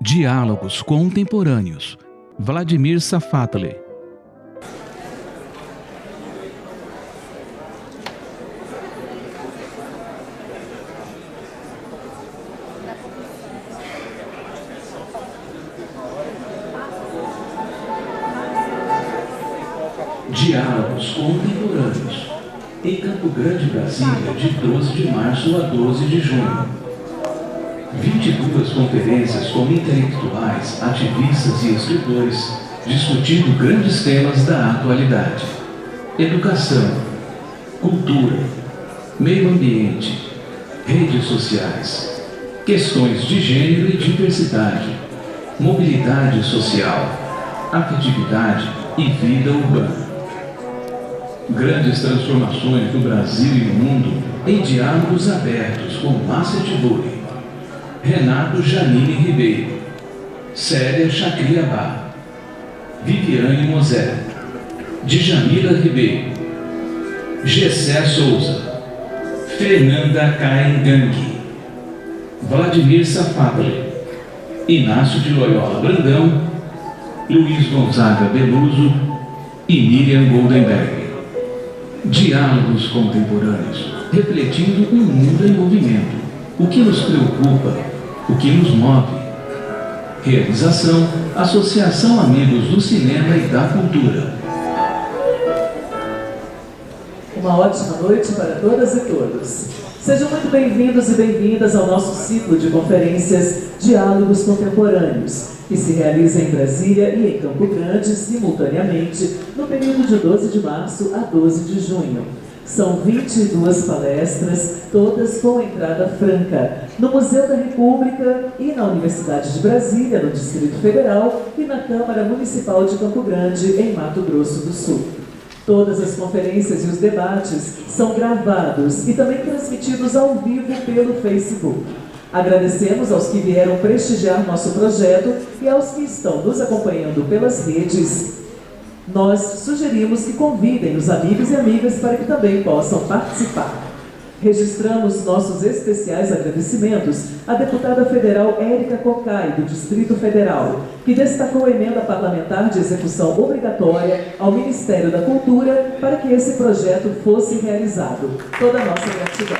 Diálogos contemporâneos. Vladimir Safatli. Diálogos contemporâneos. Em Campo Grande, Brasília, de 12 de março a 12 de junho. 22 conferências com intelectuais, ativistas e escritores, discutindo grandes temas da atualidade: educação, cultura, meio ambiente, redes sociais, questões de gênero e diversidade, mobilidade social, afetividade e vida urbana. Grandes transformações do Brasil e no mundo em diálogos abertos com Márcia Tiburi, Renato Janine Ribeiro, Célia Chacriabá, Viviane Mosé, Djamila Ribeiro, Gessé Souza, Fernanda Caengangue, Vladimir Safatli, Inácio de Loyola Brandão, Luiz Gonzaga Beluso e Miriam Goldenberg. Diálogos contemporâneos, refletindo um mundo em movimento. O que nos preocupa, o que nos move. Realização: Associação Amigos do Cinema e da Cultura. Uma ótima noite para todas e todos. Sejam muito bem-vindos e bem-vindas ao nosso ciclo de conferências Diálogos Contemporâneos, que se realiza em Brasília e em Campo Grande, simultaneamente, no período de 12 de março a 12 de junho. São 22 palestras, todas com entrada franca, no Museu da República e na Universidade de Brasília, no Distrito Federal, e na Câmara Municipal de Campo Grande, em Mato Grosso do Sul. Todas as conferências e os debates são gravados e também transmitidos ao vivo pelo Facebook. Agradecemos aos que vieram prestigiar nosso projeto e aos que estão nos acompanhando pelas redes. Nós sugerimos que convidem os amigos e amigas para que também possam participar. Registramos nossos especiais agradecimentos à deputada federal Érica Cocai, do Distrito Federal, que destacou a emenda parlamentar de execução obrigatória ao Ministério da Cultura para que esse projeto fosse realizado. Toda a nossa gratidão.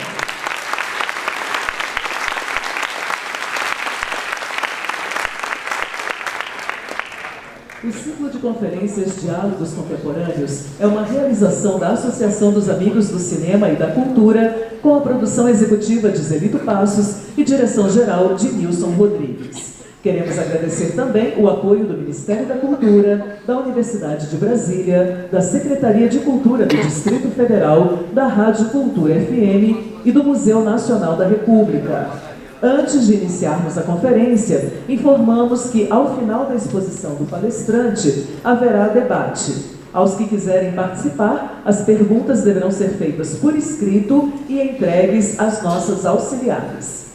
O ciclo de conferências Diálogos Contemporâneos é uma realização da Associação dos Amigos do Cinema e da Cultura, com a produção executiva de Zelito Passos e direção-geral de Nilson Rodrigues. Queremos agradecer também o apoio do Ministério da Cultura, da Universidade de Brasília, da Secretaria de Cultura do Distrito Federal, da Rádio Cultura FM e do Museu Nacional da República. Antes de iniciarmos a conferência, informamos que, ao final da exposição do palestrante, haverá debate. Aos que quiserem participar, as perguntas deverão ser feitas por escrito e entregues às nossas auxiliares.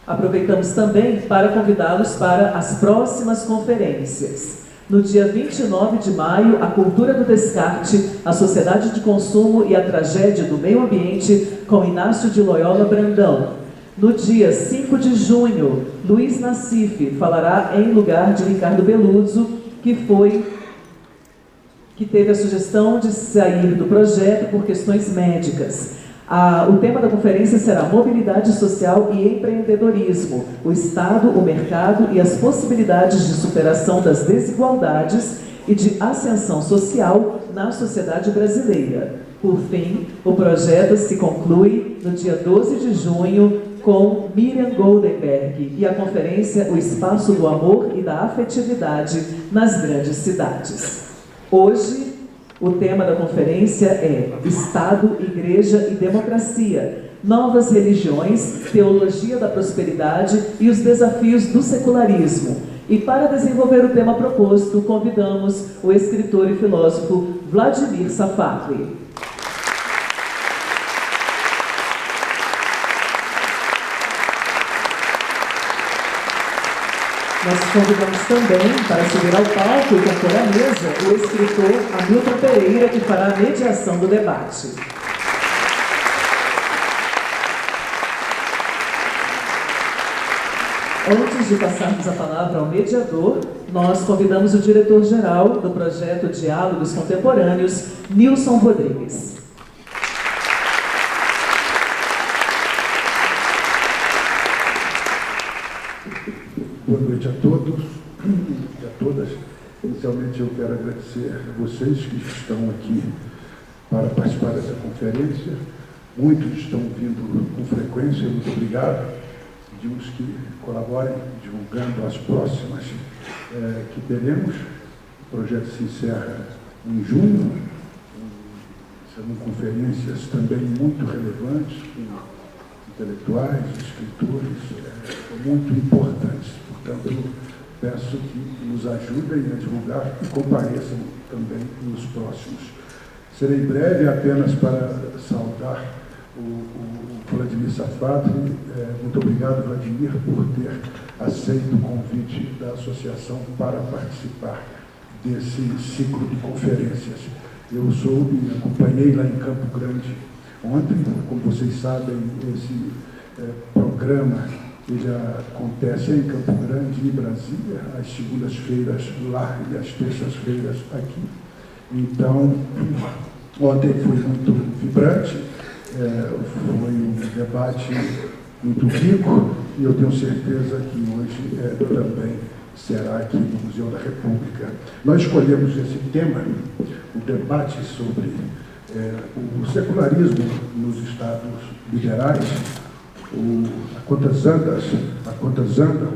Aproveitamos também para convidá-los para as próximas conferências. No dia 29 de maio, a Cultura do Descarte, a Sociedade de Consumo e a Tragédia do Meio Ambiente, com Inácio de Loyola Brandão. No dia 5 de junho, Luiz Nassif falará em lugar de Ricardo Beluso, que teve a sugestão de sair do projeto por questões médicas. O tema da conferência será Mobilidade Social e Empreendedorismo, o Estado, o mercado e as possibilidades de superação das desigualdades e de ascensão social na sociedade brasileira. Por fim, o projeto se conclui no dia 12 de junho com Miriam Goldenberg e a conferência O Espaço do Amor e da Afetividade nas Grandes Cidades. Hoje, o tema da conferência é Estado, Igreja e Democracia, Novas Religiões, Teologia da Prosperidade e os Desafios do Secularismo. E para desenvolver o tema proposto, convidamos o escritor e filósofo Vladimir Safatli. Nós convidamos também para subir ao palco e compor a mesa o escritor Hamilton Pereira, que fará a mediação do debate. Antes de passarmos a palavra ao mediador, nós convidamos o diretor-geral do projeto Diálogos Contemporâneos, Nilson Rodrigues. Boa noite a todos e a todas. Inicialmente eu quero agradecer a vocês que estão aqui para participar dessa conferência. Muitos estão vindo com frequência, muito obrigado. Pedimos que colaborem divulgando as próximas que teremos. O projeto se encerra em junho. Serão conferências também muito relevantes, com intelectuais, escritores, muito importantes. Portanto, eu peço que nos ajudem a divulgar e compareçam também nos próximos. Serei breve apenas para saudar o Vladimir Safatli. Muito obrigado, Vladimir, por ter aceito o convite da associação para participar desse ciclo de conferências. Eu soube e acompanhei lá em Campo Grande ontem. Como vocês sabem, esse programa já acontece em Campo Grande e Brasília, às segundas-feiras lá e às terças-feiras aqui. Então, ontem foi muito vibrante, foi um debate muito rico e eu tenho certeza que hoje também será aqui no Museu da República. Nós escolhemos esse tema, o debate sobre o secularismo nos Estados liberais, a quantas andam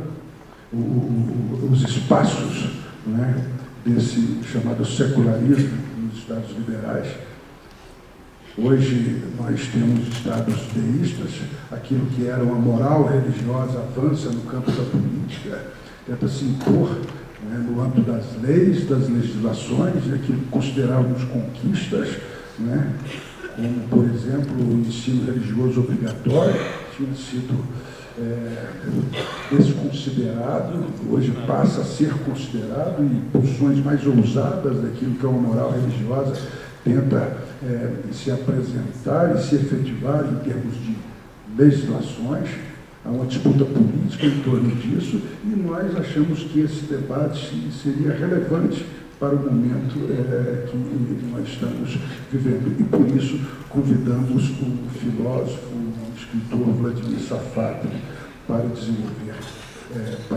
os espaços, né, desse chamado secularismo nos Estados liberais. Hoje nós temos estados deístas, aquilo que era uma moral religiosa avança no campo da política, tenta se impor, né, no âmbito das leis, das legislações, aquilo que considerávamos conquistas, né, como, por exemplo, o ensino religioso obrigatório, tinha sido desconsiderado, hoje passa a ser considerado, e posições mais ousadas daquilo que é uma moral religiosa tenta se apresentar e se efetivar em termos de legislações. Há uma disputa política em torno disso e nós achamos que esse debate seria relevante para o momento que nós estamos vivendo. E por isso convidamos o filósofo, o escritor Vladimir Safatli para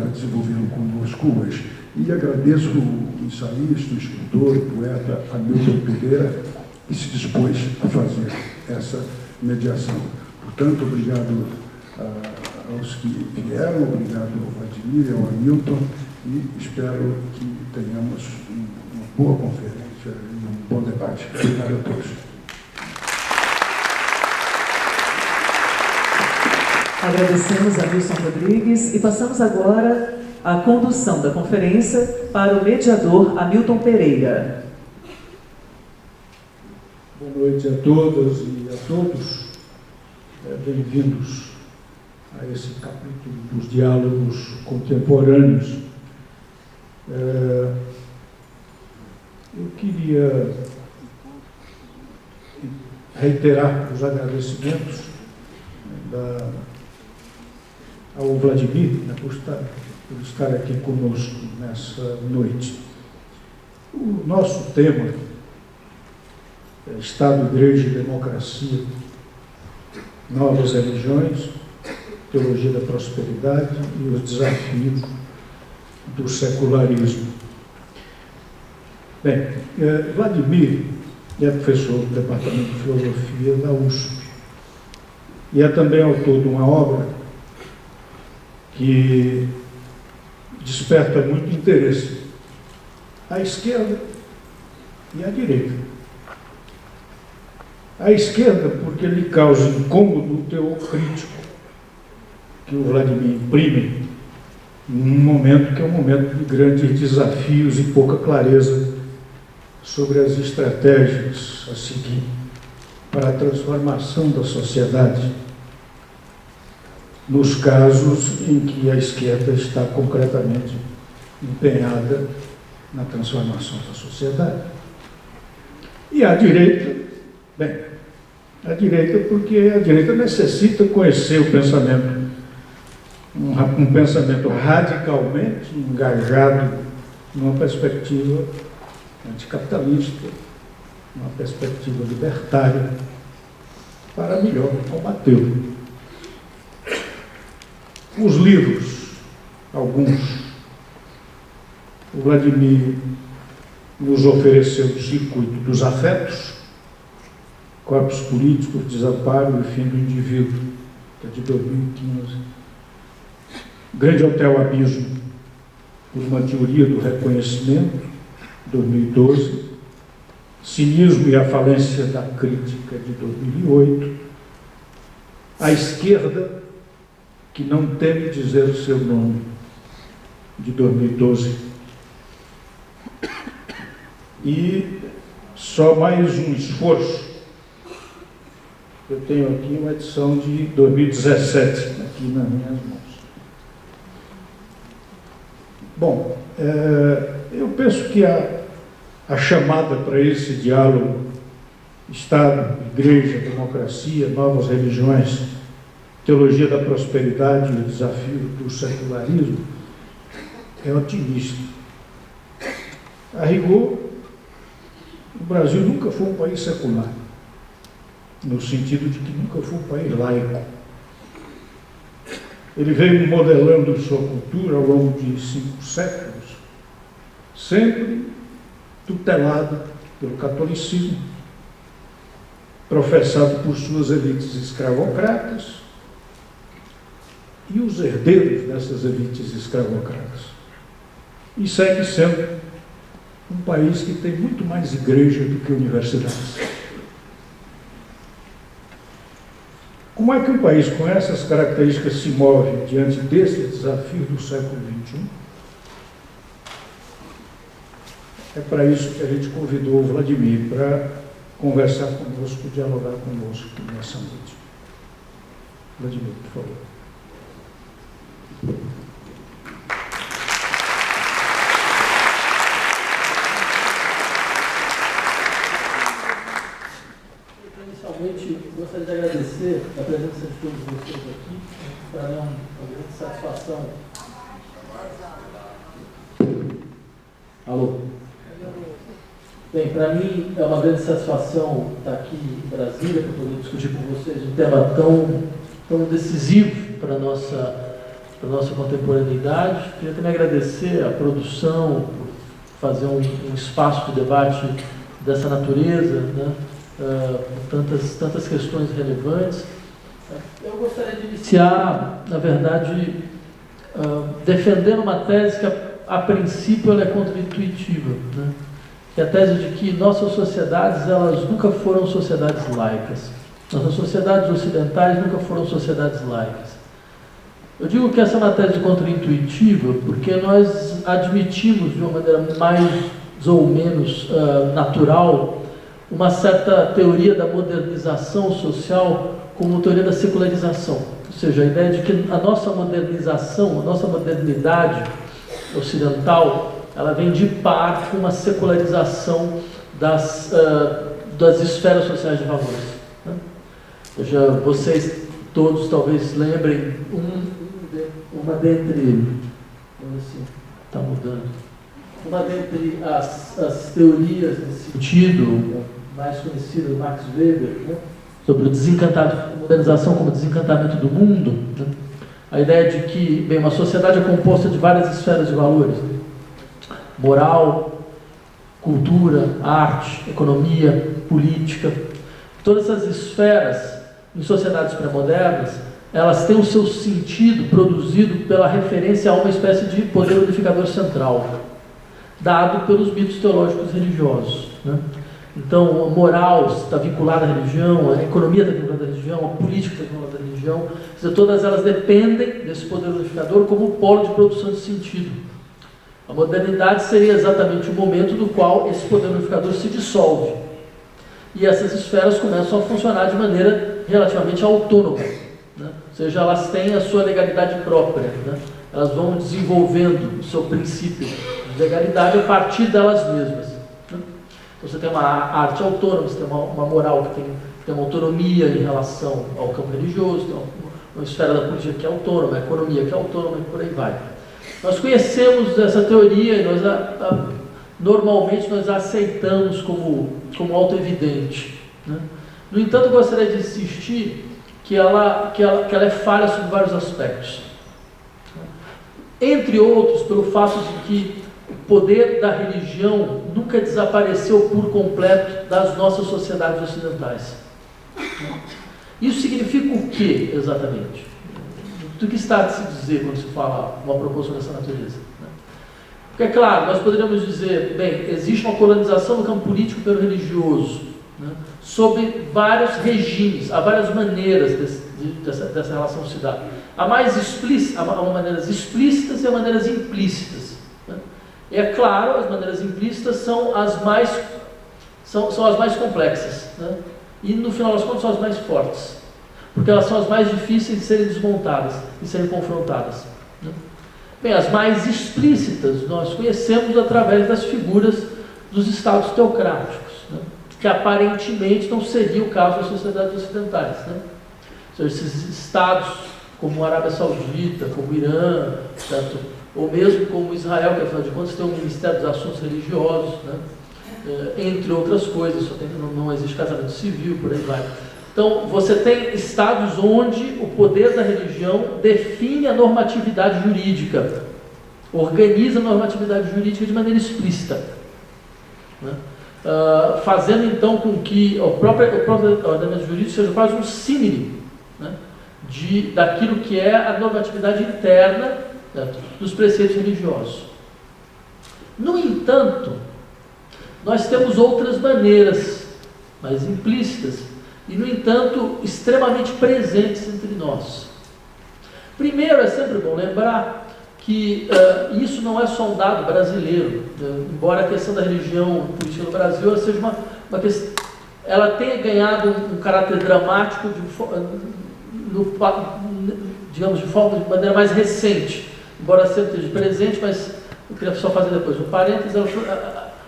desenvolvê-lo conosco hoje. E agradeço o ensaísta, o escritor, o poeta Hamilton Pereira, que se dispôs a fazer essa mediação. Portanto, obrigado aos que vieram, obrigado ao Vladimir, ao Hamilton, e espero que tenhamos uma boa conferência e um bom debate. Obrigado a todos. Agradecemos a Nilson Rodrigues e passamos agora a condução da conferência para o mediador Hamilton Pereira. Boa noite a todas e a todos. Bem-vindos a esse capítulo dos diálogos contemporâneos. Eu queria reiterar os agradecimentos ao Vladimir, né, por estar aqui conosco nessa noite. O nosso tema é Estado, Igreja e Democracia, Novas Religiões, Teologia da Prosperidade e os Desafios do Secularismo. Bem, Vladimir é professor do Departamento de Filosofia da USP e é também autor de uma obra que desperta muito interesse à esquerda e à direita. À esquerda, porque lhe causa incômodo o teor crítico que o Vladimir imprime num momento que é um momento de grandes desafios e pouca clareza sobre as estratégias a seguir para a transformação da sociedade, nos casos em que a esquerda está concretamente empenhada na transformação da sociedade. E a direita, bem, a direita porque a direita necessita conhecer o pensamento um pensamento radicalmente engajado numa perspectiva anticapitalista, numa perspectiva libertária, para melhor combatê-lo. Os livros, alguns, o Vladimir nos ofereceu o Circuito dos Afetos, Corpos Políticos, Desamparo e Fim do Indivíduo, que é de 2015. Grande Hotel Abismo, por uma teoria do reconhecimento, 2012. Cinismo e a Falência da Crítica, de 2008. A Esquerda, que não teme dizer o seu nome, de 2012. E só mais um esforço. Eu tenho aqui uma edição de 2017, aqui nas minhas mãos. Bom, eu penso que a chamada para esse diálogo Estado, Igreja, Democracia, Novas Religiões, Teologia da Prosperidade e o Desafio do Secularismo é otimista. A rigor, o Brasil nunca foi um país secular, no sentido de que nunca foi um país laico. Ele veio modelando sua cultura ao longo de 5 séculos, sempre tutelado pelo catolicismo, professado por suas elites escravocratas e os herdeiros dessas elites escravocratas. E segue sendo um país que tem muito mais igreja do que universidades. Como é que um país com essas características se move diante desse desafio do século XXI? É para isso que a gente convidou o Vladimir para conversar conosco, dialogar conosco nessa noite. Vladimir, por favor. Inicialmente, gostaria de agradecer a presença de todos vocês aqui. Para mim é uma grande satisfação. Alô? Bem, para mim é uma grande satisfação estar aqui em Brasília para poder discutir com vocês um tema tão decisivo para a nossa contemporaneidade. Queria também agradecer a produção por fazer um espaço de debate dessa natureza, né? Tantas questões relevantes. Eu gostaria de iniciar, na verdade, defendendo uma tese que, a princípio, ela é contraintuitiva, né? Que é a tese de que nossas sociedades, elas nunca foram sociedades laicas. Nossas sociedades ocidentais nunca foram sociedades laicas. Eu digo que essa é uma tese contraintuitiva porque nós admitimos, de uma maneira mais ou menos natural, uma certa teoria da modernização social como teoria da secularização. Ou seja, a ideia de que a nossa modernização, a nossa modernidade ocidental, ela vem de par com uma secularização das esferas sociais de valores. Né? Ou seja, vocês todos talvez lembrem uma dentre... Assim, está mudando. Uma dentre as teorias nesse sentido, mais conhecida do Max Weber, né? Sobre a modernização como desencantamento do mundo, né? A ideia de que, bem, uma sociedade é composta de várias esferas de valores, né? Moral, cultura, arte, economia, política. Todas essas esferas, em sociedades pré-modernas, elas têm o seu sentido produzido pela referência a uma espécie de poder unificador central, dado pelos mitos teológicos religiosos, né? Então, a moral está vinculada à religião, a economia está vinculada à religião, a política está vinculada à religião. Quer dizer, todas elas dependem desse poder unificador como polo de produção de sentido. A modernidade seria exatamente o momento do qual esse poder unificador se dissolve. E essas esferas começam a funcionar de maneira relativamente autônoma, né? Ou seja, elas têm a sua legalidade própria, né? Elas vão desenvolvendo o seu princípio de legalidade a partir delas mesmas, né? Então você tem uma arte autônoma, você tem uma moral que tem uma autonomia em relação ao campo religioso, tem uma esfera da política que é autônoma, a economia que é autônoma e por aí vai. Nós conhecemos essa teoria e normalmente nós a aceitamos como auto-evidente, né? No entanto, eu gostaria de insistir que ela é falha sobre vários aspectos. Entre outros, pelo fato de que o poder da religião nunca desapareceu por completo das nossas sociedades ocidentais. Isso significa o que, exatamente? Do que está a se dizer quando se fala uma proposição dessa natureza? Porque, é claro, nós poderíamos dizer, bem, existe uma colonização do campo político pelo religioso, né, sob vários regimes, há várias maneiras dessa relação se dar. Há maneiras explícitas e há maneiras implícitas. Né? E é claro, as maneiras implícitas são as mais complexas, né? E no final das contas são as mais fortes, porque elas são as mais difíceis de serem desmontadas e serem confrontadas, né? Bem, as mais explícitas nós conhecemos através das figuras dos estados teocráticos, né? Que aparentemente não seria o caso das sociedades ocidentais, né? Ou seja, esses estados como a Arábia Saudita, como o Irã, certo? Ou mesmo como Israel, que afinal de contas tem um Ministério dos Assuntos Religiosos, né? Entre outras coisas, não existe casamento civil, por aí vai. Então, você tem estados onde o poder da religião define a normatividade jurídica, organiza a normatividade jurídica de maneira explícita, né? Fazendo então com que o próprio ordenamento jurídico seja quase um símile, né, daquilo que é a normatividade interna, certo, dos preceitos religiosos. No entanto, nós temos outras maneiras, mais implícitas, e, no entanto, extremamente presentes entre nós. Primeiro, é sempre bom lembrar que isso não é só um dado brasileiro, né? Embora a questão da religião política no Brasil seja uma questão, ela tenha ganhado um caráter dramático, digamos, de maneira mais recente, embora sempre esteja presente, mas eu queria só fazer depois um parênteses.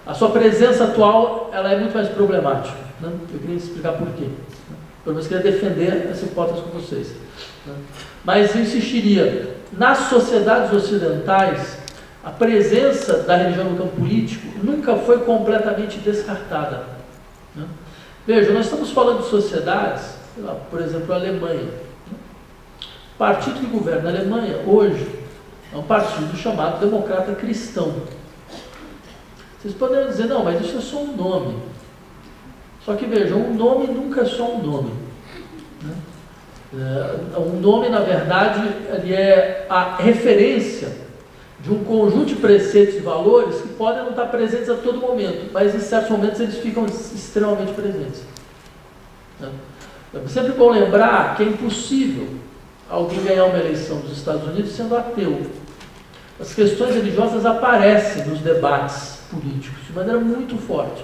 A sua presença atual ela é muito mais problemática, né? Eu queria explicar por quê, né? Pelo menos queria defender essa hipótese com vocês, né? Mas eu insistiria, nas sociedades ocidentais, a presença da religião no campo político nunca foi completamente descartada, né? Veja, nós estamos falando de sociedades, sei lá, por exemplo, a Alemanha, né? O partido que governa a Alemanha hoje é um partido chamado Democrata Cristão. Vocês poderiam dizer, não, mas isso é só um nome. Só que vejam, um nome nunca é só um nome, né? Um nome, na verdade, ele é a referência de um conjunto de preceitos e valores que podem não estar presentes a todo momento, mas em certos momentos eles ficam extremamente presentes, né? É sempre bom lembrar que é impossível alguém ganhar uma eleição dos Estados Unidos sendo ateu. As questões religiosas aparecem nos debates políticos de maneira muito forte.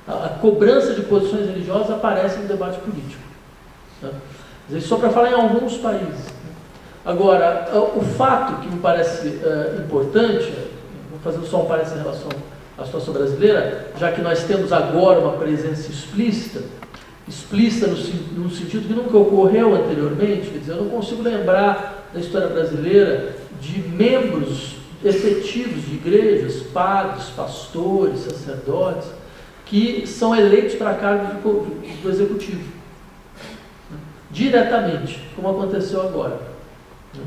A cobrança de posições religiosas aparece no debate político, né? Só para falar em alguns países. Agora, o fato que me parece importante, vou fazer só um parênteses em relação à situação brasileira, já que nós temos agora uma presença explícita no sentido que nunca ocorreu anteriormente. Quer dizer, eu não consigo lembrar da história brasileira de membros efetivos de igrejas, padres, pastores, sacerdotes, que são eleitos para cargos do executivo, né, diretamente, como aconteceu agora, né?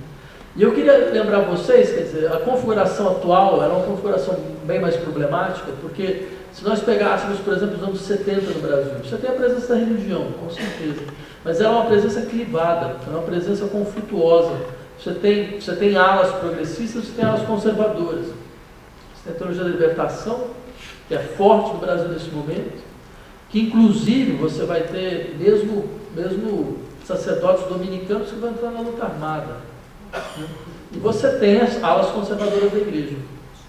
E eu queria lembrar vocês, quer dizer, a configuração atual era uma configuração bem mais problemática, porque se nós pegássemos, por exemplo, os anos 70 no Brasil, você tem a presença da religião, com certeza, mas ela é uma presença clivada, é uma presença conflituosa. Você tem alas progressistas, você tem alas conservadoras. Você tem a teologia da libertação, que é forte no Brasil nesse momento, que inclusive você vai ter mesmo sacerdotes dominicanos que vão entrar na luta armada, né? E você tem as alas conservadoras da igreja,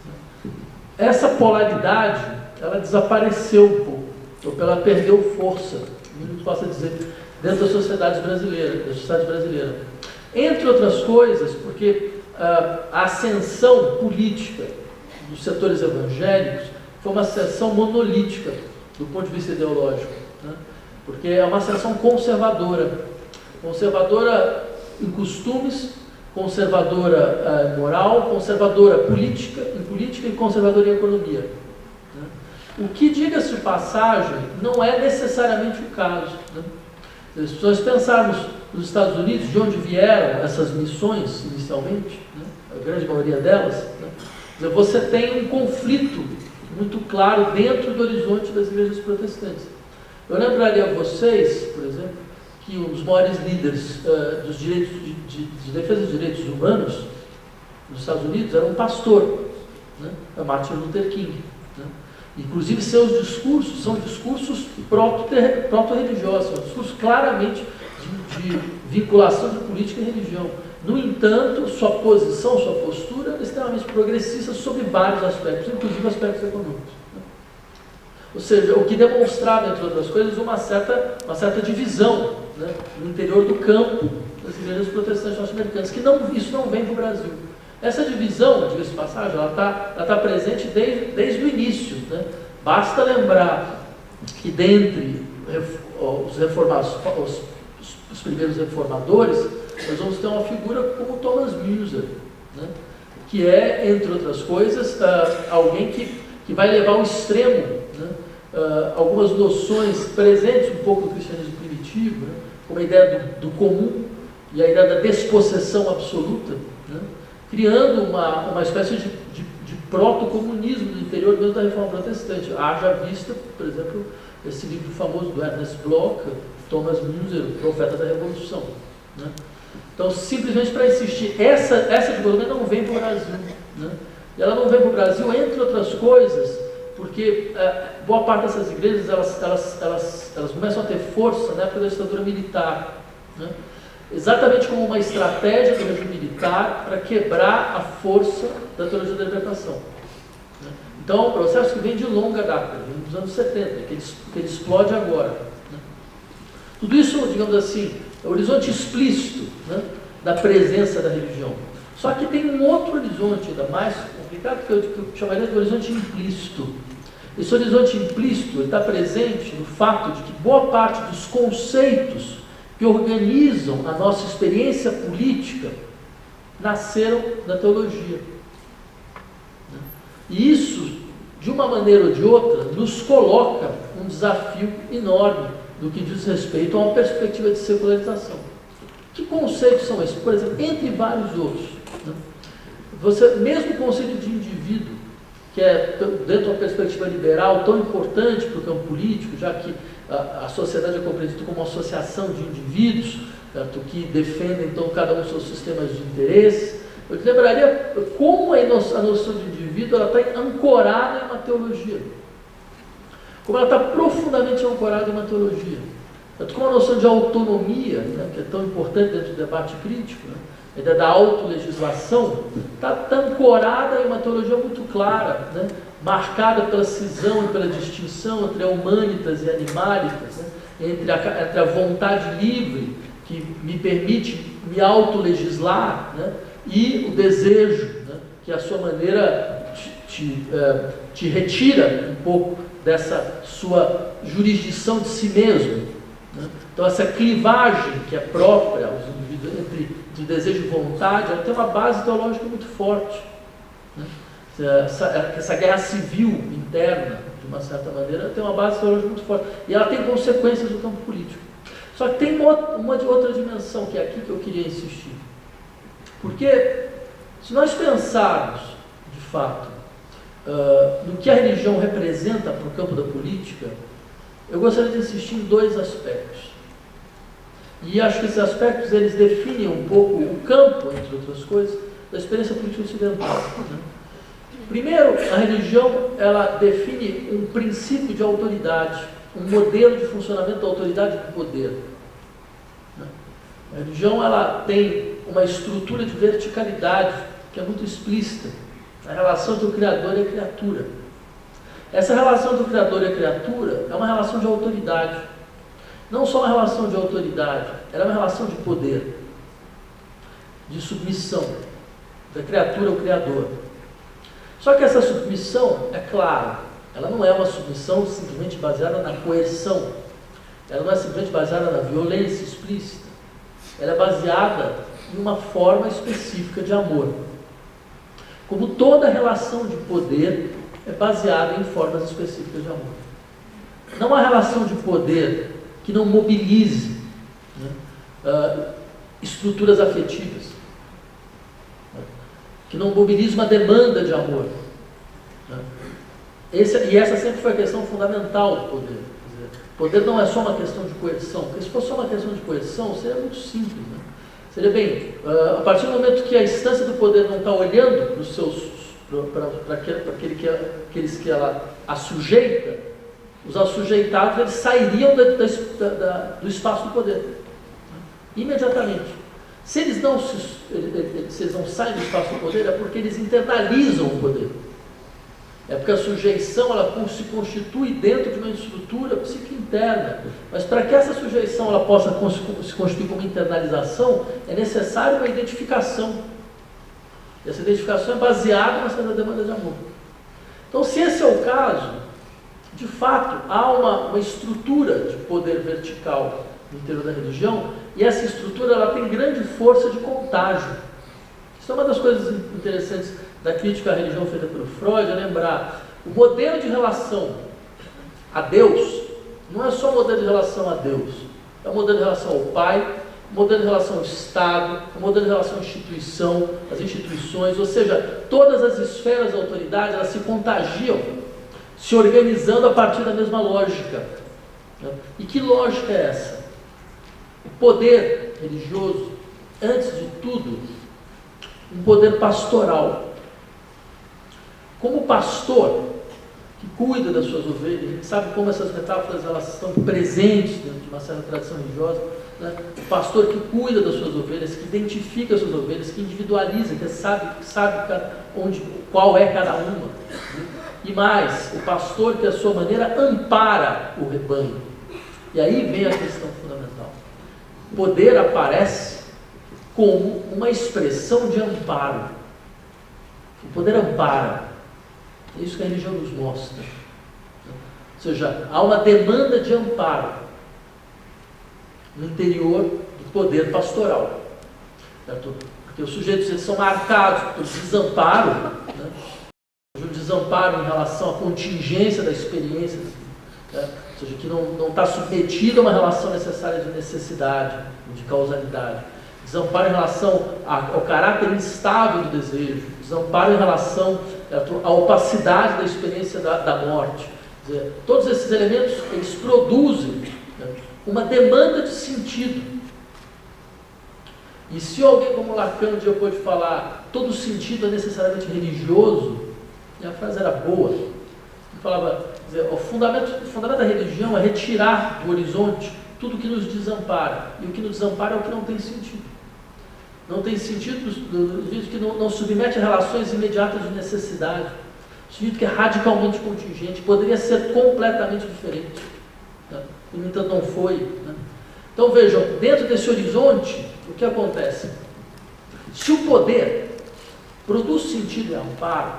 né? Essa polaridade, ela desapareceu um pouco, ou ela perdeu força, não posso dizer, dentro da sociedade brasileira. Entre outras coisas, porque a ascensão política dos setores evangélicos foi uma ascensão monolítica do ponto de vista ideológico, né? Porque é uma ascensão conservadora em costumes, conservadora em moral, conservadora em política e conservadora em economia. Né? O que, diga-se de passagem, não é necessariamente o caso. Né? Se nós pensarmos nos Estados Unidos, de onde vieram essas missões inicialmente, né? A grande maioria delas, né? Você tem um conflito muito claro dentro do horizonte das igrejas protestantes. Eu lembraria a vocês, por exemplo, que um dos maiores líderes dos direitos de defesa dos direitos humanos nos Estados Unidos era um pastor, né? É Martin Luther King. Né? Inclusive, seus discursos são discursos proto-religiosos, são discursos claramente de vinculação de política e religião. No entanto, sua posição, sua postura era extremamente progressista sobre vários aspectos, inclusive aspectos econômicos. Né? Ou seja, o que demonstrava, entre outras coisas, uma certa divisão, né, no interior do campo das igrejas protestantes norte-americanas, que isso não vem para o Brasil. Essa divisão, diga-se de passagem, ela tá presente desde o início. Né? Basta lembrar que dentre os primeiros reformadores, nós vamos ter uma figura como Thomas Müller, né? Que é, entre outras coisas, alguém que vai levar ao extremo, né? Algumas noções presentes um pouco do cristianismo primitivo, né? Como a ideia do comum e a ideia da despossessão absoluta, né? Criando uma espécie de proto-comunismo no interior mesmo da reforma protestante. Haja vista, por exemplo, esse livro famoso do Ernest Bloch, Thomas Müller, o Profeta da Revolução. Né? Então, simplesmente para insistir, essa dicotomia não vem para o Brasil. Né? E ela não vem para o Brasil, entre outras coisas, porque boa parte dessas igrejas elas começam a ter força na época da ditadura militar. Né? Exatamente como uma estratégia do regime militar para quebrar a força da teologia da libertação. Né? Então, é um processo que vem de longa data, vem dos anos 70, que ele explode agora. Né? Tudo isso, digamos assim, é o horizonte explícito, né, da presença da religião. Só que tem um outro horizonte ainda mais complicado, que eu chamaria de horizonte implícito. Esse horizonte implícito está presente no fato de que boa parte dos conceitos que organizam a nossa experiência política nasceram da teologia. E isso, de uma maneira ou de outra, nos coloca um desafio enorme do que diz respeito a uma perspectiva de secularização. Que conceitos são esses? Por exemplo, entre vários outros. Né? Mesmo o conceito de indivíduo, que é, dentro de uma perspectiva liberal, tão importante para o campo político, já que a sociedade é compreendida como uma associação de indivíduos, certo? Que defendem, então, cada um seus sistemas de interesse. Eu te lembraria como a noção de indivíduo está ancorada em uma teologia. Como ela está profundamente ancorada em uma teologia. Como a noção de autonomia, né, que é tão importante dentro do debate crítico, né, a ideia da autolegislação, está ancorada em uma teologia muito clara, né, marcada pela cisão e pela distinção entre a humanitas e a animalitas, né, entre a vontade livre, que me permite me autolegislar, né, e o desejo, né, que a sua maneira te retira um pouco dessa sua jurisdição de si mesmo. Né? Então, essa clivagem que é própria aos indivíduos entre desejo e vontade, ela tem uma base teológica muito forte. Né? Essa guerra civil interna, de uma certa maneira, tem uma base teológica muito forte. E ela tem consequências no campo político. Só que tem uma outra dimensão, que é aqui que eu queria insistir. Porque, se nós pensarmos, de fato, no que a religião representa para o campo da política, eu gostaria de insistir em dois aspectos. E acho que esses aspectos, eles definem um pouco o campo, entre outras coisas, da experiência política ocidental. Né? Primeiro, a religião, ela define um princípio de autoridade, um modelo de funcionamento da autoridade e do poder. Né? A religião, ela tem uma estrutura de verticalidade, que é muito explícita, a relação entre o Criador e a criatura. Essa relação entre o Criador e a criatura é uma relação de autoridade. Não só uma relação de autoridade, ela é uma relação de poder, de submissão da criatura ao Criador. Só que essa submissão, é claro, ela não é uma submissão simplesmente baseada na coerção, ela não é simplesmente baseada na violência explícita. ela é baseada em uma forma específica de amor. Como toda relação de poder é baseada em formas específicas de amor. Não há relação de poder que não mobilize, né, estruturas afetivas, né, que não mobilize uma demanda de amor. Né. Essa sempre foi a questão fundamental do poder. Quer dizer, poder não é só uma questão de coerção, porque se fosse só uma questão de coerção, seria muito simples. Né? Seria bem, a partir do momento que a instância do poder não está olhando para aqueles que ela assujeita, os assujeitados eles sairiam do espaço do poder, né? Imediatamente. Se eles não saem do espaço do poder, é porque eles internalizam o poder. É porque a sujeição ela se constitui dentro de uma estrutura psíquica interna. Mas para que essa sujeição ela possa se constituir como internalização, é necessária uma identificação. E essa identificação é baseada nessa demanda de amor. Então, se esse é o caso, de fato, há uma estrutura de poder vertical no interior da religião, e essa estrutura ela tem grande força de contágio. Isso é uma das coisas interessantes da crítica à religião feita pelo Freud, é lembrar o modelo de relação a Deus não é só o modelo de relação a Deus, é o modelo de relação ao Pai, o modelo de relação ao Estado, o modelo de relação à instituição, às instituições, ou seja, todas as esferas da autoridade, elas se contagiam, se organizando a partir da mesma lógica. E que lógica é essa? O poder religioso, antes de tudo, um poder pastoral. Como pastor que cuida das suas ovelhas, a gente sabe como essas metáforas elas estão presentes dentro de uma certa tradição religiosa, né? O pastor que cuida das suas ovelhas, que identifica as suas ovelhas, que individualiza, que sabe qual é cada uma. E mais, o pastor que, à sua maneira, ampara o rebanho. E aí vem a questão fundamental. O poder aparece como uma expressão de amparo. O poder ampara. É isso que a religião nos mostra. Ou seja, há uma demanda de amparo no interior do poder pastoral. Certo? Porque os sujeitos eles são marcados por desamparo, né? O desamparo em relação à contingência da experiência, né? Ou seja, que não está submetido a uma relação necessária de necessidade, de causalidade. Desamparo em relação ao caráter instável do desejo, desamparo em relação à opacidade da experiência da morte. Quer dizer, todos esses elementos, eles produzem, né, uma demanda de sentido. E se alguém como Lacan um dia pôde falar todo sentido é necessariamente religioso, e a frase era boa, ele falava, quer dizer, o fundamento da religião é retirar do horizonte tudo que nos desampara, e o que nos desampara é o que não tem sentido. Não tem sentido no sentido que não submete a relações imediatas de necessidade, no sentido que é radicalmente contingente, poderia ser completamente diferente, né? E, no entanto, não foi, né? Então vejam, dentro desse horizonte, o que acontece? Se o poder produz sentido e amparo,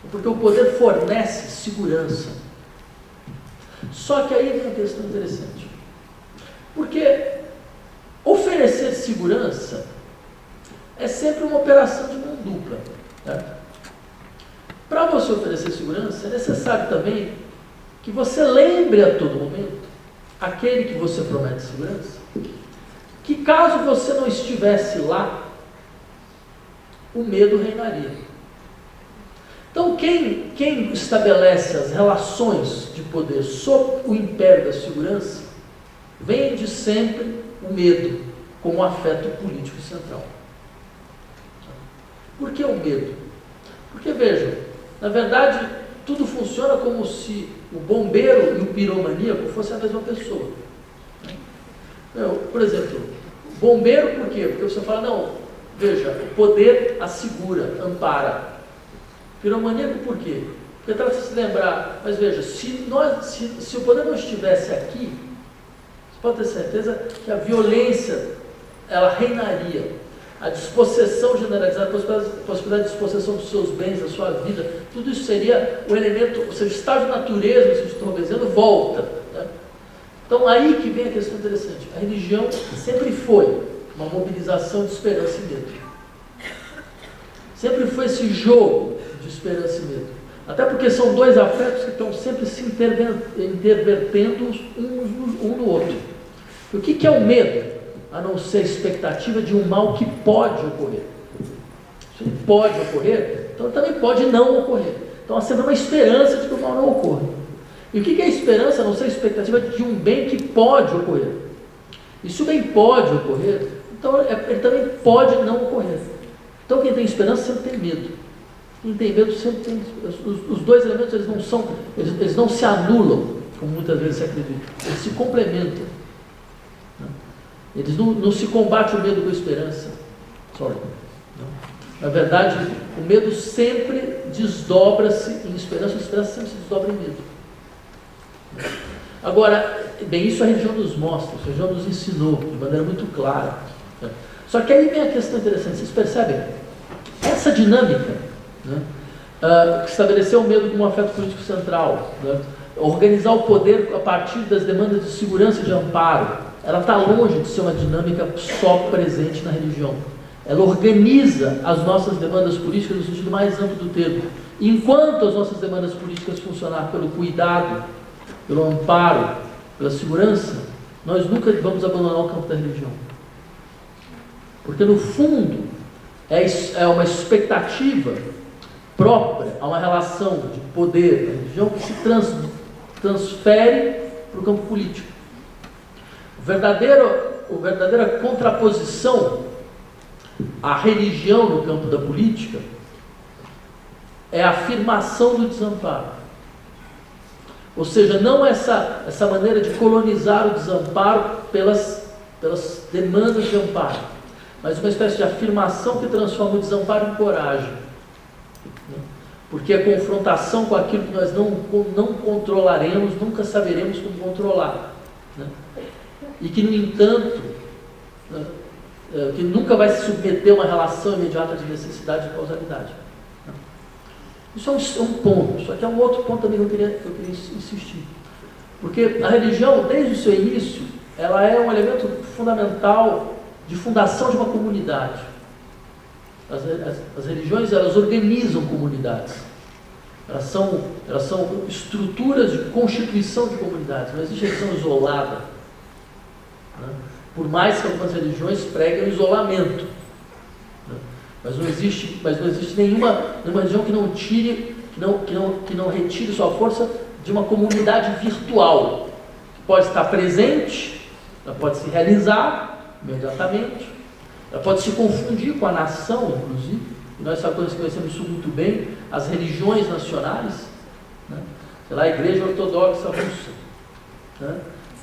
é porque o poder fornece segurança. Só que aí vem uma questão interessante, porque oferecer segurança é sempre uma operação de mão dupla, né? Para você oferecer segurança, é necessário também que você lembre a todo momento aquele que você promete segurança, que caso você não estivesse lá, o medo reinaria. Então, quem estabelece as relações de poder sob o império da segurança, vende sempre o medo como afeto político central. Por que o medo? Porque, vejam, na verdade, tudo funciona como se o bombeiro e o piromaníaco fossem a mesma pessoa. Por exemplo, bombeiro por quê? Porque você fala, não, veja, o poder assegura, ampara. Piromaníaco por quê? Porque para você se lembrar, mas veja, se o poder não estivesse aqui, você pode ter certeza que a violência, ela reinaria. A despossessão generalizada, a possibilidade de despossessão dos seus bens, da sua vida, tudo isso seria o elemento, ou seja, o estado de natureza, que vocês estão dizendo, volta. Né? Então, aí que vem a questão interessante. A religião sempre foi uma mobilização de esperança e medo. Sempre foi esse jogo de esperança e medo. Até porque são dois afetos que estão sempre se intervertendo um no outro. E o que é o medo? A não ser a expectativa de um mal que pode ocorrer. Se ele pode ocorrer, então também pode não ocorrer. Então há sempre uma esperança de que o mal não ocorra. E o que é a esperança? A não ser a expectativa de um bem que pode ocorrer. E se o bem pode ocorrer, então ele também pode não ocorrer. Então quem tem esperança sempre tem medo. Quem tem medo sempre tem... Os dois elementos eles não se anulam, como muitas vezes se acredita. Eles se complementam. Eles não se combate o medo com a esperança. Na verdade, o medo sempre desdobra-se em esperança, a esperança sempre se desdobra em medo. Agora, bem, isso a religião nos mostra, a religião nos ensinou de maneira muito clara. Só que aí vem a questão interessante, vocês percebem? Essa dinâmica, que estabeleceu o medo como um afeto político central, organizar o poder a partir das demandas de segurança e de amparo, ela está longe de ser uma dinâmica só presente na religião. Ela organiza as nossas demandas políticas no sentido mais amplo do termo. Enquanto as nossas demandas políticas funcionar pelo cuidado, pelo amparo, pela segurança, nós nunca vamos abandonar o campo da religião. Porque no fundo é uma expectativa própria a uma relação de poder da religião que se transfere para o campo político. A verdadeira contraposição à religião no campo da política é a afirmação do desamparo. Ou seja, não essa maneira de colonizar o desamparo pelas demandas de amparo, mas uma espécie de afirmação que transforma o desamparo em coragem. Porque a confrontação com aquilo que nós não controlaremos, nunca saberemos como controlar. E que, no entanto, que nunca vai se submeter a uma relação imediata de necessidade e causalidade. Isso é um ponto, só que é um outro ponto também que eu queria insistir. Porque a religião, desde o seu início, ela é um elemento fundamental de fundação de uma comunidade. As religiões, elas organizam comunidades. Elas são estruturas de constituição de comunidades. Não existe religião isolada. Por mais que algumas religiões preguem o isolamento. Mas não existe nenhuma religião que não tire, que não retire sua força de uma comunidade virtual, que pode estar presente, ela pode se realizar imediatamente, ela pode se confundir com a nação, inclusive, e nós conhecemos isso muito bem, as religiões nacionais, sei lá, a Igreja Ortodoxa Russa,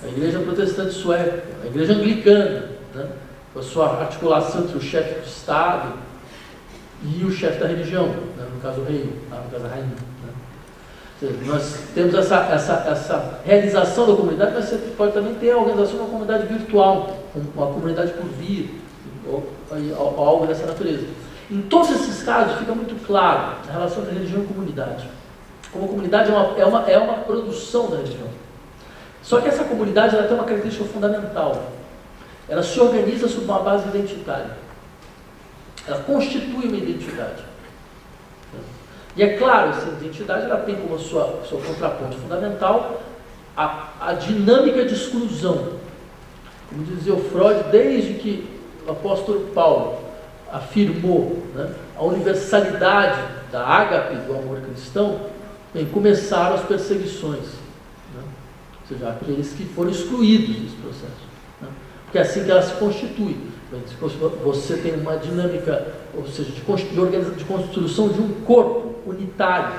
a Igreja Protestante Sueca, a Igreja Anglicana, com a sua articulação entre o chefe do Estado e o chefe da religião, no caso o rei, no caso a rainha. Nós temos essa realização da comunidade, mas você pode também ter a organização de uma comunidade virtual, uma comunidade por vir, ou algo dessa natureza. Em todos esses casos fica muito claro a relação entre religião e comunidade. Como a comunidade é uma produção da religião. Só que essa comunidade ela tem uma característica fundamental. Ela se organiza sob uma base identitária. Ela constitui uma identidade. E é claro, essa identidade ela tem como seu contraponto fundamental a dinâmica de exclusão. Como dizia o Freud, desde que o apóstolo Paulo afirmou a universalidade da ágape do amor cristão, começaram as perseguições. Ou seja, aqueles que foram excluídos desse processo. Porque é assim que ela se constitui. Você tem uma dinâmica, ou seja, de construção de um corpo unitário.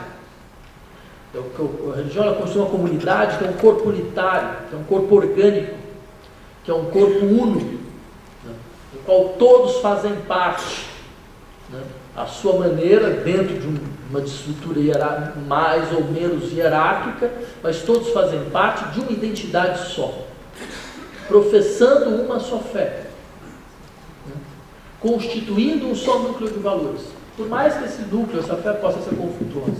A religião ela constitui uma comunidade que é um corpo unitário, que é um corpo orgânico, que é um corpo uno, do qual todos fazem parte, à sua maneira, dentro de uma estrutura mais ou menos hierárquica, mas todos fazem parte de uma identidade só, professando uma só fé, constituindo um só núcleo de valores. Por mais que esse núcleo, essa fé possa ser conflituosa,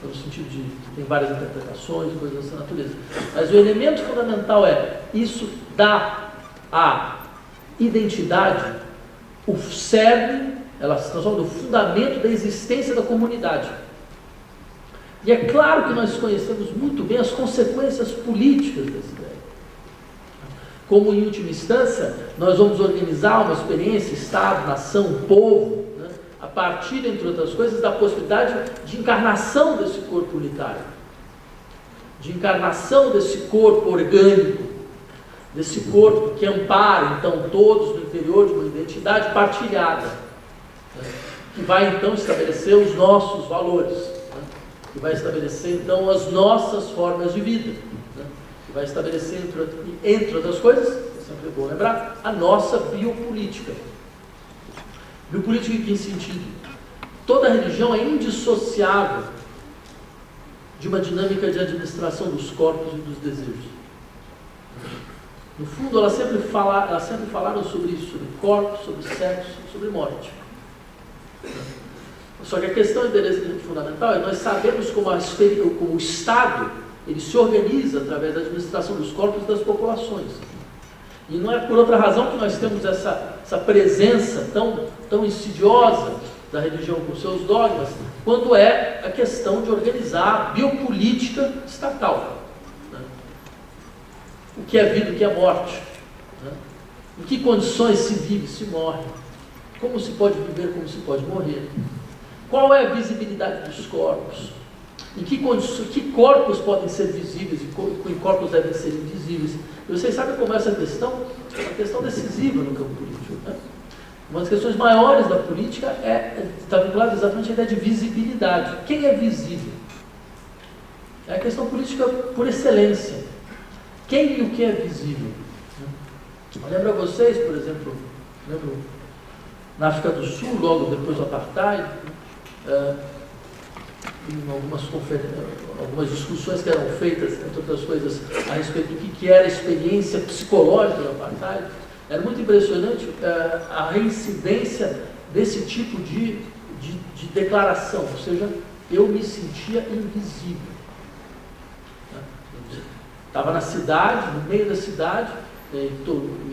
no sentido de tem várias interpretações e coisas dessa natureza, mas o elemento fundamental isso dá identidade, o cerne, ela se transforma no fundamento da existência da comunidade. E é claro que nós conhecemos muito bem as consequências políticas dessa ideia. Como, em última instância, nós vamos organizar uma experiência, Estado, nação, povo, né, a partir, entre outras coisas, da possibilidade de encarnação desse corpo unitário, de encarnação desse corpo orgânico, desse corpo que ampara, então, todos no interior de uma identidade partilhada, né, que vai, então, estabelecer os nossos valores, né, que vai estabelecer, então, as nossas formas de vida, né, que vai estabelecer, entre outras coisas, é sempre bom lembrar, a nossa biopolítica. Biopolítica em que sentido? Toda religião é indissociável de uma dinâmica de administração dos corpos e dos desejos. No fundo, elas sempre falaram sobre isso, sobre corpo, sobre sexo, sobre morte. Só que a questão fundamental é nós sabemos como o Estado ele se organiza através da administração dos corpos e das populações. E não é por outra razão que nós temos essa presença tão insidiosa da religião com seus dogmas, quando é a questão de organizar a biopolítica estatal. O que é vida, o que é morte, né? Em que condições se vive, se morre, como se pode viver, como se pode morrer, qual é a visibilidade dos corpos, em que corpos podem ser visíveis e que corpos devem ser invisíveis. E vocês sabem como essa questão é uma questão decisiva no campo político, né? Uma das questões maiores da política está vinculada exatamente à ideia de visibilidade. Quem é visível? É a questão política por excelência. Quem e o que é visível? Eu lembro a vocês, por exemplo, na África do Sul, logo depois do Apartheid, em algumas discussões que eram feitas, entre outras coisas, a respeito do que era a experiência psicológica do Apartheid, era muito impressionante a reincidência desse tipo de declaração, ou seja, eu me sentia invisível. Estava na cidade, no meio da cidade, e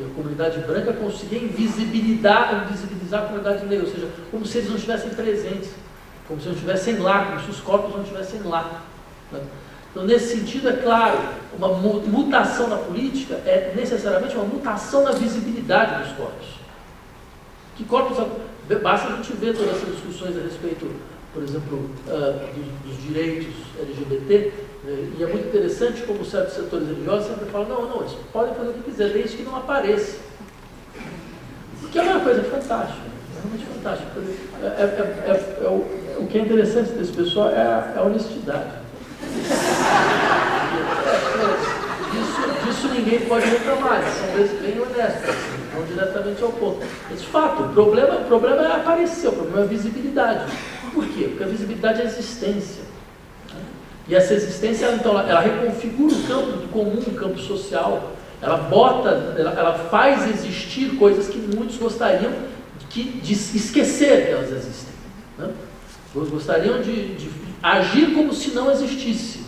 a comunidade branca conseguia invisibilizar a comunidade negra, ou seja, como se eles não estivessem presentes, como se não estivessem lá, como se os corpos não estivessem lá. Então, nesse sentido, é claro, uma mutação na política é necessariamente uma mutação na visibilidade dos corpos. Que corpos? Basta a gente ver todas essas discussões a respeito, por exemplo, dos direitos LGBT, e é muito interessante como certos setores religiosos sempre falam, não, eles podem fazer o que quiser, desde que não apareça. Que é uma coisa fantástica, realmente fantástica. O que é interessante desse pessoal é a honestidade. Disso ninguém pode reclamar, eles são bem honestos, vão diretamente ao ponto. Mas, de fato, o problema é aparecer, o problema é a visibilidade. Por quê? Porque a visibilidade é a existência. E essa existência, então, ela reconfigura o campo comum, o campo social. Ela faz existir coisas que muitos gostariam de esquecer que elas existem. Né? Gostariam de agir como se não existisse.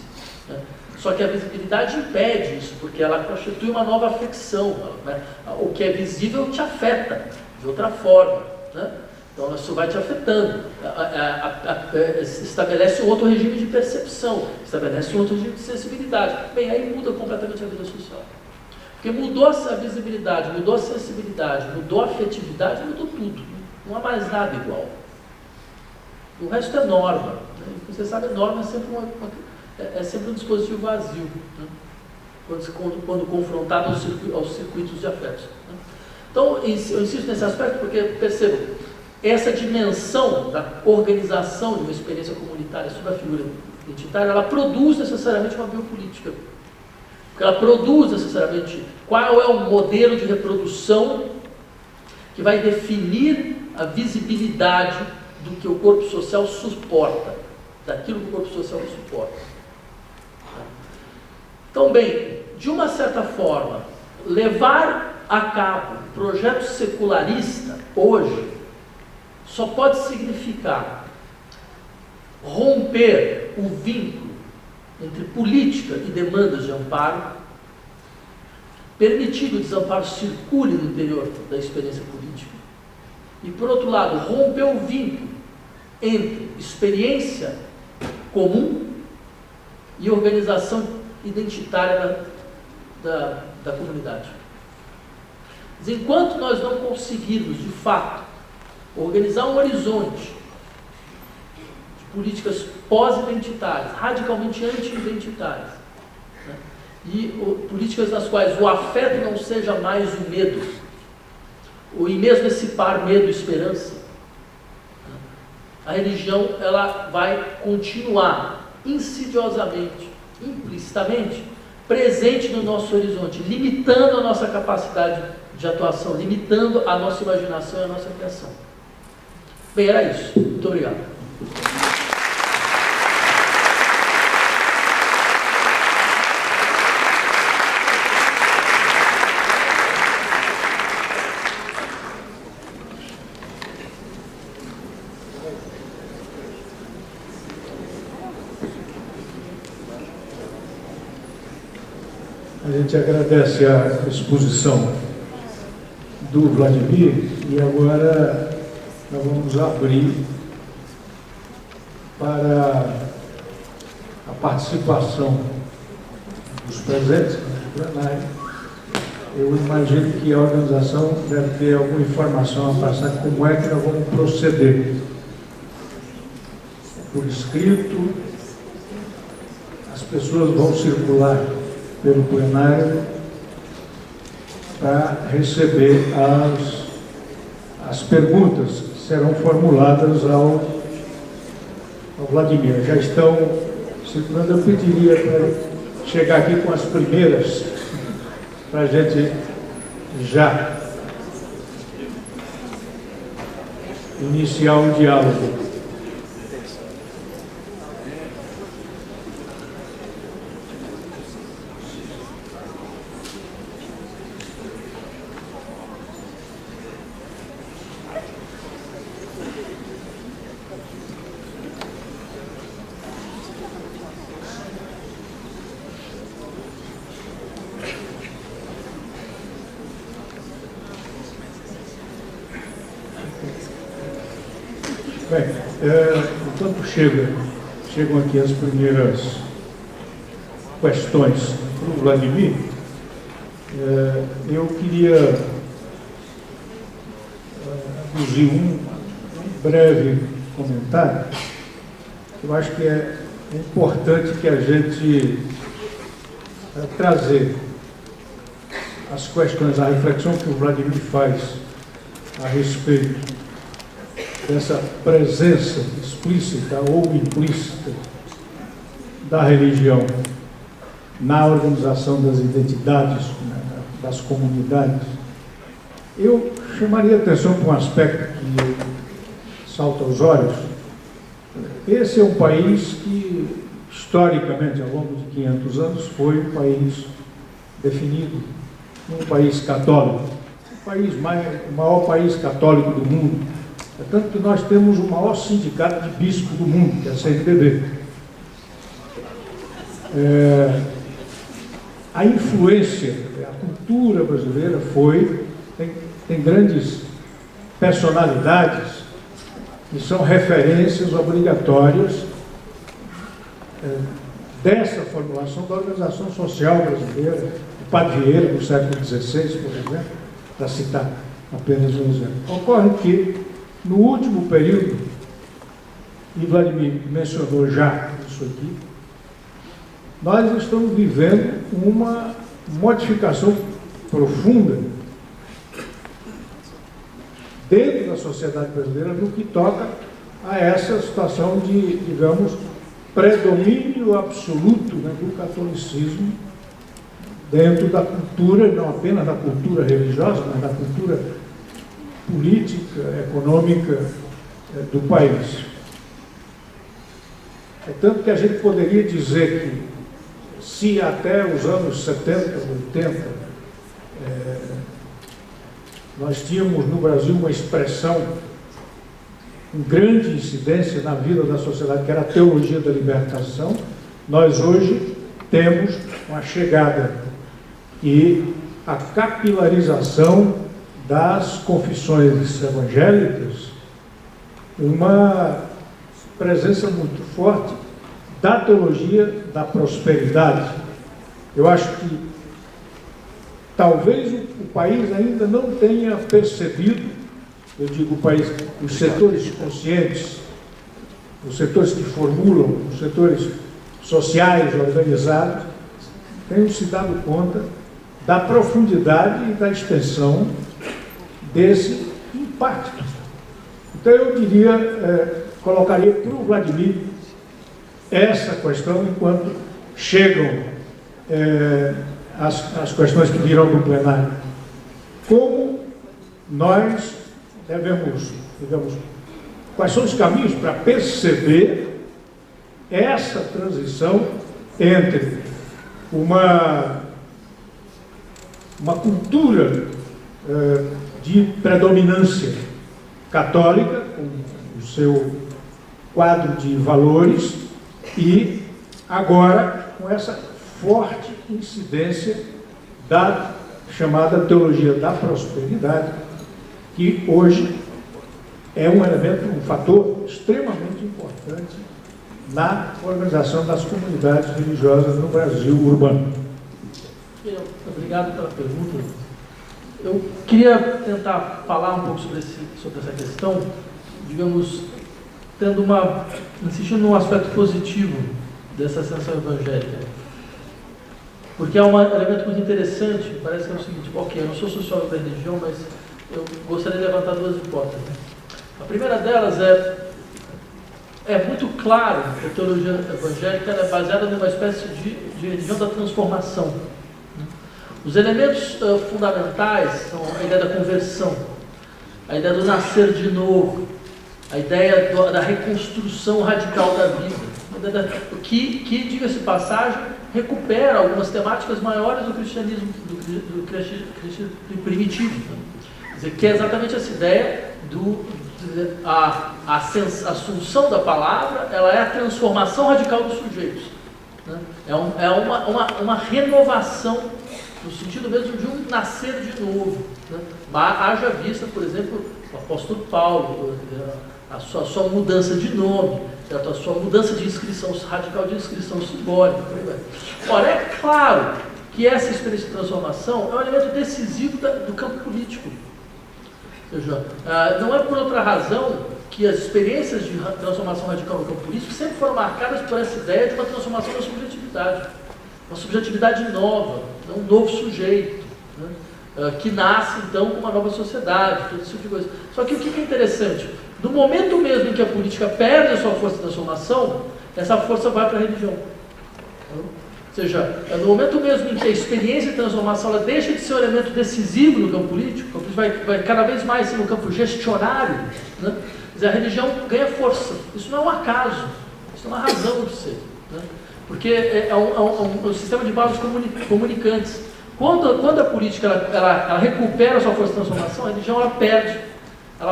Né? Só que a visibilidade impede isso, porque ela constitui uma nova afecção. Né? O que é visível te afeta de outra forma. Né? Então, isso vai te afetando, estabelece um outro regime de percepção, estabelece um outro regime de sensibilidade. Bem, aí muda completamente a vida social. Porque mudou a visibilidade, mudou a sensibilidade, mudou a afetividade, mudou tudo. Não há mais nada igual. O resto é norma. Né? Você sabe, a norma é sempre um dispositivo vazio, né? quando confrontado aos circuitos de afetos. Né? Então, eu insisto nesse aspecto porque, percebam, essa dimensão da organização de uma experiência comunitária sobre a figura identitária, ela produz necessariamente uma biopolítica. Porque ela produz necessariamente qual é o modelo de reprodução que vai definir a visibilidade do que o corpo social suporta, daquilo que o corpo social suporta. Então, bem, de uma certa forma, levar a cabo um projeto secularista hoje só pode significar romper o vínculo entre política e demandas de amparo, permitir que o desamparo circule no interior da experiência política. E, por outro lado, romper o vínculo entre experiência comum e organização identitária da comunidade. Mas enquanto nós não conseguirmos, de fato, organizar um horizonte de políticas pós-identitárias, radicalmente anti-identitárias, né? E políticas nas quais o afeto não seja mais o medo, e mesmo esse par medo e esperança, né? A religião ela vai continuar insidiosamente, implicitamente, presente no nosso horizonte, limitando a nossa capacidade de atuação, limitando a nossa imaginação e a nossa criação. Bem, era isso. Muito obrigado. A gente agradece a exposição do Vladimir e agora nós vamos abrir para a participação dos presentes no plenário. Eu imagino que a organização deve ter alguma informação a passar de como é que nós vamos proceder. Por escrito, as pessoas vão circular pelo plenário para receber as perguntas que serão formuladas ao Vladimir. Já estão circulando, eu pediria para chegar aqui com as primeiras, para a gente já iniciar o diálogo. Bem, enquanto chegam aqui as primeiras questões para o Vladimir, eu queria aduzir um breve comentário. Eu acho que é importante que a gente trazer as questões, a reflexão que o Vladimir faz a respeito dessa presença explícita ou implícita da religião na organização das identidades, das comunidades. Eu chamaria a atenção para um aspecto que salta aos olhos. Esse é um país que, historicamente, ao longo de 500 anos, foi um país definido como um país católico, o maior país católico do mundo. É tanto que nós temos o maior sindicato de bispos do mundo, que é a CNBB. A influência, a cultura brasileira tem grandes personalidades que são referências obrigatórias dessa formulação da organização social brasileira, do Padre Vieira, no século XVI, por exemplo, para citar apenas um exemplo. Ocorre que, no último período, e Vladimir mencionou já isso aqui, nós estamos vivendo uma modificação profunda dentro da sociedade brasileira no que toca a essa situação de, digamos, predomínio absoluto, né, do catolicismo dentro da cultura, não apenas da cultura religiosa, mas da cultura política, econômica do país. É tanto que a gente poderia dizer que, se até os anos 70, 80, nós tínhamos no Brasil uma expressão com grande incidência na vida da sociedade, que era a teologia da libertação, nós hoje temos uma chegada e a capilarização das confissões evangélicas, uma presença muito forte da teologia da prosperidade. Eu acho que talvez o país ainda não tenha percebido, eu digo o país, os setores conscientes, os setores que formulam, os setores sociais organizados, tenham se dado conta da profundidade e da extensão desse impacto. Então eu diria, colocaria para o Vladimir essa questão enquanto chegam as questões que virão do plenário. Como nós devemos, digamos, quais são os caminhos para perceber essa transição entre uma cultura de predominância católica, com o seu quadro de valores, e agora com essa forte incidência da chamada teologia da prosperidade, que hoje é um elemento, um fator extremamente importante na organização das comunidades religiosas no Brasil urbano. Obrigado pela pergunta. Eu queria tentar falar um pouco sobre essa questão, digamos, insistindo num aspecto positivo dessa ascensão evangélica. Porque é um elemento muito interessante, parece que é o seguinte, ok, eu não sou sociólogo da religião, mas eu gostaria de levantar duas hipóteses. A primeira delas é muito claro que a teologia evangélica é baseada numa espécie de religião da transformação. Os elementos fundamentais são a ideia da conversão, a ideia do nascer de novo, a ideia da reconstrução radical da vida, que diga-se de passagem, recupera algumas temáticas maiores do cristianismo, do cristianismo primitivo. Quer dizer, que é exatamente essa ideia a assunção da palavra, ela é a transformação radical dos sujeitos. Né? É uma renovação, no sentido mesmo de um nascer de novo. Né? Mas haja vista, por exemplo, o apóstolo Paulo, a sua mudança de nome, certo? A sua mudança de inscrição, radical de inscrição simbólica. Ora, é claro que essa experiência de transformação é um elemento decisivo do campo político. Ou seja, não é por outra razão que as experiências de transformação radical no campo político sempre foram marcadas por essa ideia de uma transformação da subjetividade. Uma subjetividade nova, um novo sujeito, né? Que nasce então com uma nova sociedade, todo esse tipo de coisa. Só que o que é interessante? No momento mesmo em que a política perde a sua força de transformação, essa força vai para a religião. Ou seja, no momento mesmo em que a experiência de transformação ela deixa de ser um elemento decisivo no campo político, vai cada vez mais ser no campo gestionário, né? Quer dizer, a religião ganha força. Isso não é um acaso, isso é uma razão de ser. Né? Porque é um sistema de vasos comunicantes. Quando a política ela recupera a sua força de transformação, a religião ela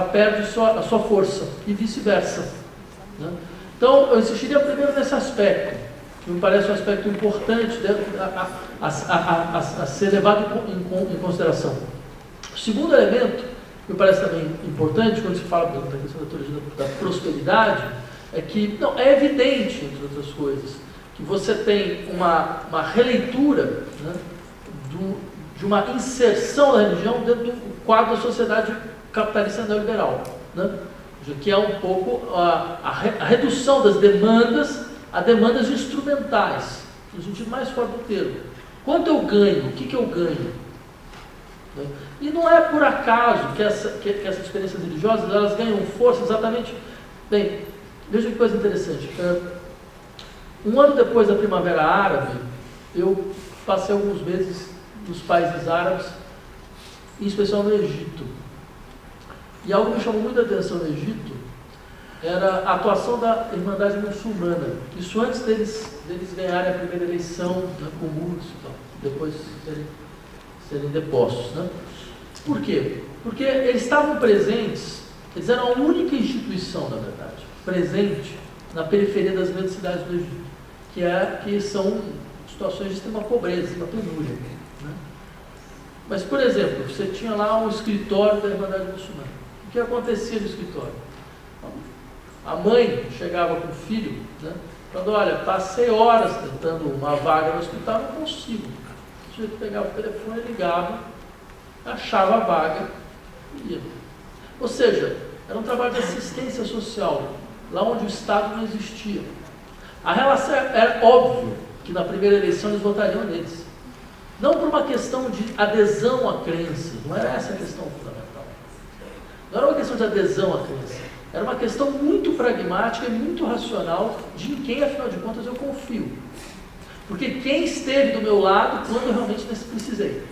perde a sua força e vice-versa. Né? Então, eu insistiria primeiro nesse aspecto, que me parece um aspecto importante a ser levado em consideração. O segundo elemento, que me parece também importante, quando se fala da questão da teologia da prosperidade, é que é evidente, entre outras coisas, que você tem uma releitura, né, de uma inserção da religião dentro do quadro da sociedade capitalista neoliberal, né? Que é um pouco a redução das demandas a demandas instrumentais, no sentido mais forte do termo. Quanto eu ganho? O que eu ganho? Né? E não é por acaso que essas experiências religiosas elas ganham força exatamente... Bem, veja que coisa interessante. Um ano depois da Primavera Árabe, eu passei alguns meses nos países árabes, em especial no Egito. E algo que me chamou muita atenção no Egito era a atuação da Irmandade Muçulmana. Isso antes deles ganharem a primeira eleição, né, com Mursi e tal, depois serem depostos. Né? Por quê? Porque eles estavam presentes, eles eram a única instituição, na verdade, presente na periferia das grandes cidades do Egito, que são situações de extrema pobreza, extrema penúria. Né? Mas, por exemplo, você tinha lá um escritório da Irmandade Muçulmana. O que acontecia no escritório? A mãe chegava com o filho, né, falando, olha, passei horas tentando uma vaga no hospital, não consigo. O sujeito pegava o telefone, ligava, achava a vaga e ia. Ou seja, era um trabalho de assistência social, lá onde o Estado não existia. A relação era óbvio que na primeira eleição eles votariam neles. Não por uma questão de adesão à crença, não era essa a questão fundamental. Não era uma questão de adesão à crença, era uma questão muito pragmática e muito racional de em quem, afinal de contas, eu confio. Porque quem esteve do meu lado quando eu realmente precisei.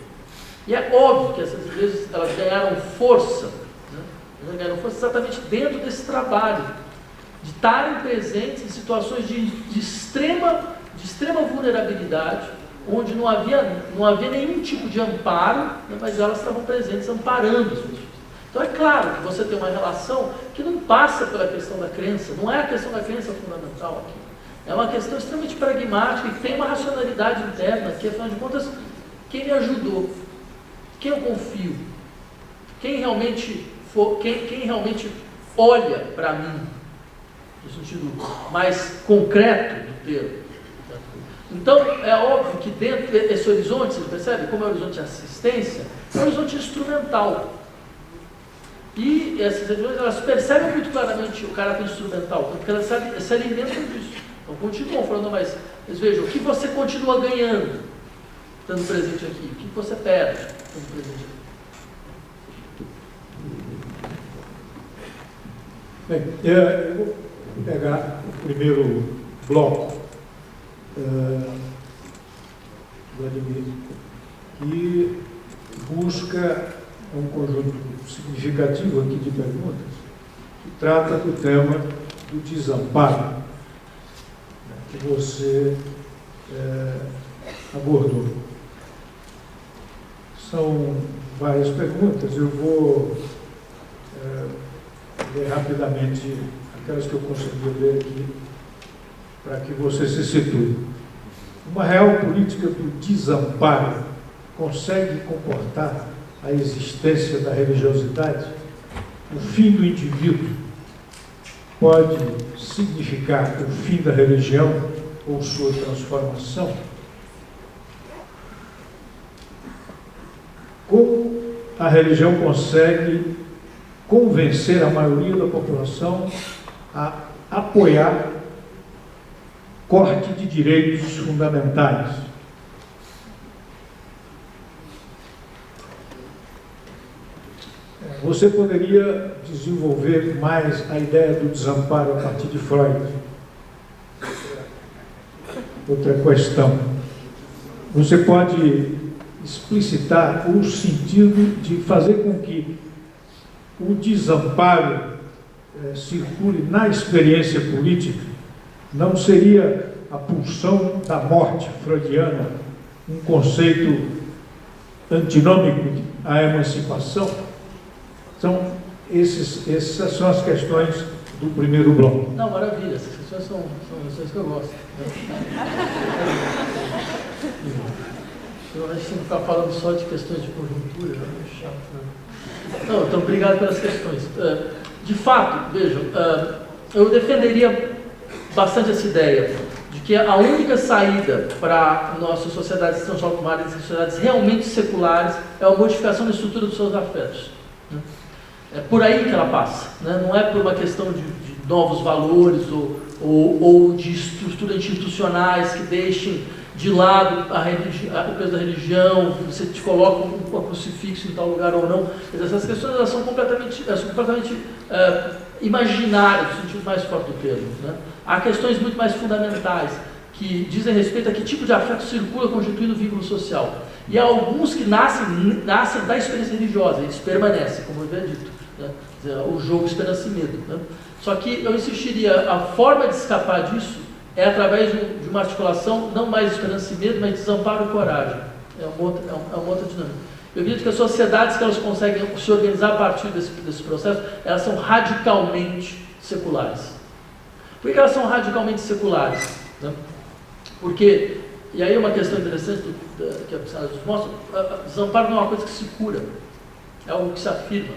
E é óbvio que essas igrejas elas ganharam força, né? Elas ganharam força exatamente dentro desse trabalho, de estarem presentes em situações de extrema vulnerabilidade, onde não havia nenhum tipo de amparo, né, mas elas estavam presentes amparando as pessoas. Então é claro que você tem uma relação que não passa pela questão da crença, não é a questão da crença fundamental aqui. É uma questão extremamente pragmática e tem uma racionalidade interna que, afinal de contas, quem me ajudou, quem eu confio, quem realmente olha para mim, no sentido mais concreto do termo. Então, é óbvio que dentro desse horizonte, você percebe como é o horizonte de assistência, é um horizonte instrumental. E essas regiões, elas percebem muito claramente o caráter instrumental, porque elas se alimentam disso. Então, continuam falando, mas vejam, o que você continua ganhando, estando presente aqui? O que você perde, estando presente aqui? Bem, eu vou pegar o primeiro bloco, Vladimir, que busca um conjunto significativo aqui de perguntas, que trata do tema do desamparo, que você abordou. São várias perguntas, eu vou ler rapidamente aquelas que eu consegui ler aqui, para que você se situe. Uma real política do desamparo consegue comportar a existência da religiosidade? O fim do indivíduo pode significar o fim da religião ou sua transformação? Como a religião consegue convencer a maioria da população a apoiar corte de direitos fundamentais? Você poderia desenvolver mais a ideia do desamparo a partir de Freud? Outra questão. Você pode explicitar o sentido de fazer com que o desamparo circule na experiência política? Não seria a pulsão da morte freudiana um conceito antinômico à emancipação? Então, essas são as questões do primeiro bloco. Não, maravilha, essas questões são questões que eu gosto. A gente tem que ficar falando só de questões de conjuntura, é chato, né? Não, então, obrigado pelas questões. De fato, vejam, eu defenderia bastante essa ideia de que a única saída para nossas sociedades transformadas em sociedades realmente seculares é a modificação da estrutura dos seus afetos. Né? É por aí que ela passa, né? Não é por uma questão de novos valores ou de estruturas institucionais que deixem de lado o peso da religião, você te coloca um crucifixo em tal lugar ou não. Essas questões elas são completamente imaginárias, no sentido mais forte do termo. Né? Há questões muito mais fundamentais que dizem respeito a que tipo de afeto circula constituindo o vínculo social. E há alguns que nascem da experiência religiosa, eles permanecem, como eu havia dito, né? O jogo esperança e medo. Né? Só que eu insistiria, a forma de escapar disso é através de uma articulação, não mais de esperança e medo, mas de desamparo e coragem. É uma outra dinâmica. Eu acredito que as sociedades que elas conseguem se organizar a partir desse processo, elas são radicalmente seculares. Por que elas são radicalmente seculares? Né? Porque E aí uma questão interessante que a psicanálise nos mostra, desamparo não é uma coisa que se cura, é algo que se afirma.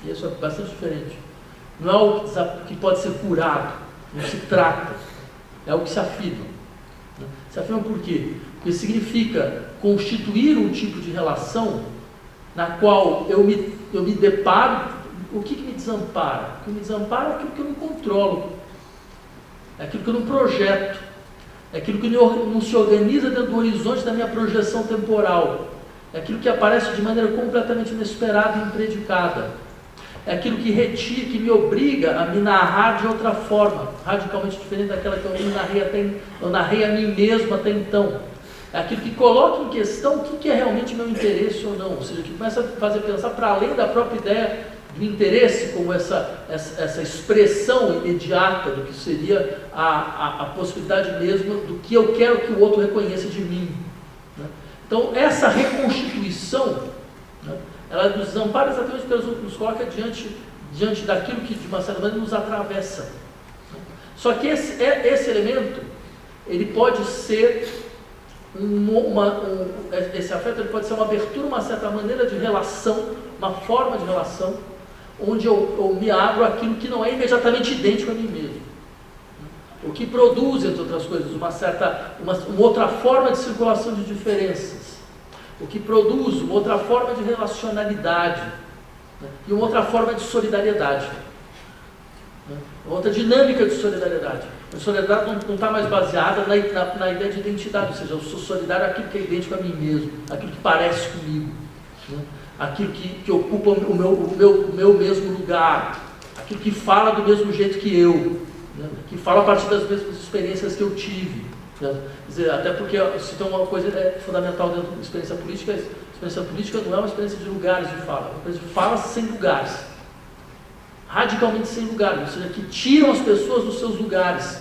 E isso é bastante diferente. Não é algo que pode ser curado, não se trata, é algo que se afirma. Se afirma por quê? Porque significa constituir um tipo de relação na qual eu me deparo. O que me desampara? O que me desampara é aquilo que eu não controlo, é aquilo que eu não projeto, é aquilo que não se organiza dentro do horizonte da minha projeção temporal, é aquilo que aparece de maneira completamente inesperada e impredicada, é aquilo que retira, que me obriga a me narrar de outra forma, radicalmente diferente daquela que eu narrei a mim mesmo até então. É aquilo que coloca em questão o que é realmente meu interesse ou não, ou seja, que começa a fazer pensar para além da própria ideia do interesse, como essa expressão imediata do que seria a possibilidade mesmo do que eu quero que o outro reconheça de mim. Né? Então, essa reconstituição, né, ela nos desampara exatamente porque nos coloca diante daquilo que, de uma certa maneira, nos atravessa. Né? Só que esse elemento, ele pode ser esse afeto ele pode ser uma abertura, uma certa maneira de relação, uma forma de relação, onde eu me abro àquilo que não é imediatamente idêntico a mim mesmo. O que produz, entre outras coisas, uma outra forma de circulação de diferenças. O que produz uma outra forma de relacionalidade, né? E uma outra forma de solidariedade. Né? Uma outra dinâmica de solidariedade. A solidariedade não está mais baseada na ideia de identidade, ou seja, eu sou solidário àquilo que é idêntico a mim mesmo, aquilo que parece comigo, né? Aquilo que ocupa o meu mesmo lugar, aquilo que fala do mesmo jeito que eu, né? Que fala a partir das mesmas experiências que eu tive. Né? Quer dizer, até porque se tem uma coisa fundamental dentro da experiência política, a experiência política não é uma experiência de lugares de fala, é uma experiência de fala sem lugares. Radicalmente sem lugares, ou seja, que tiram as pessoas dos seus lugares,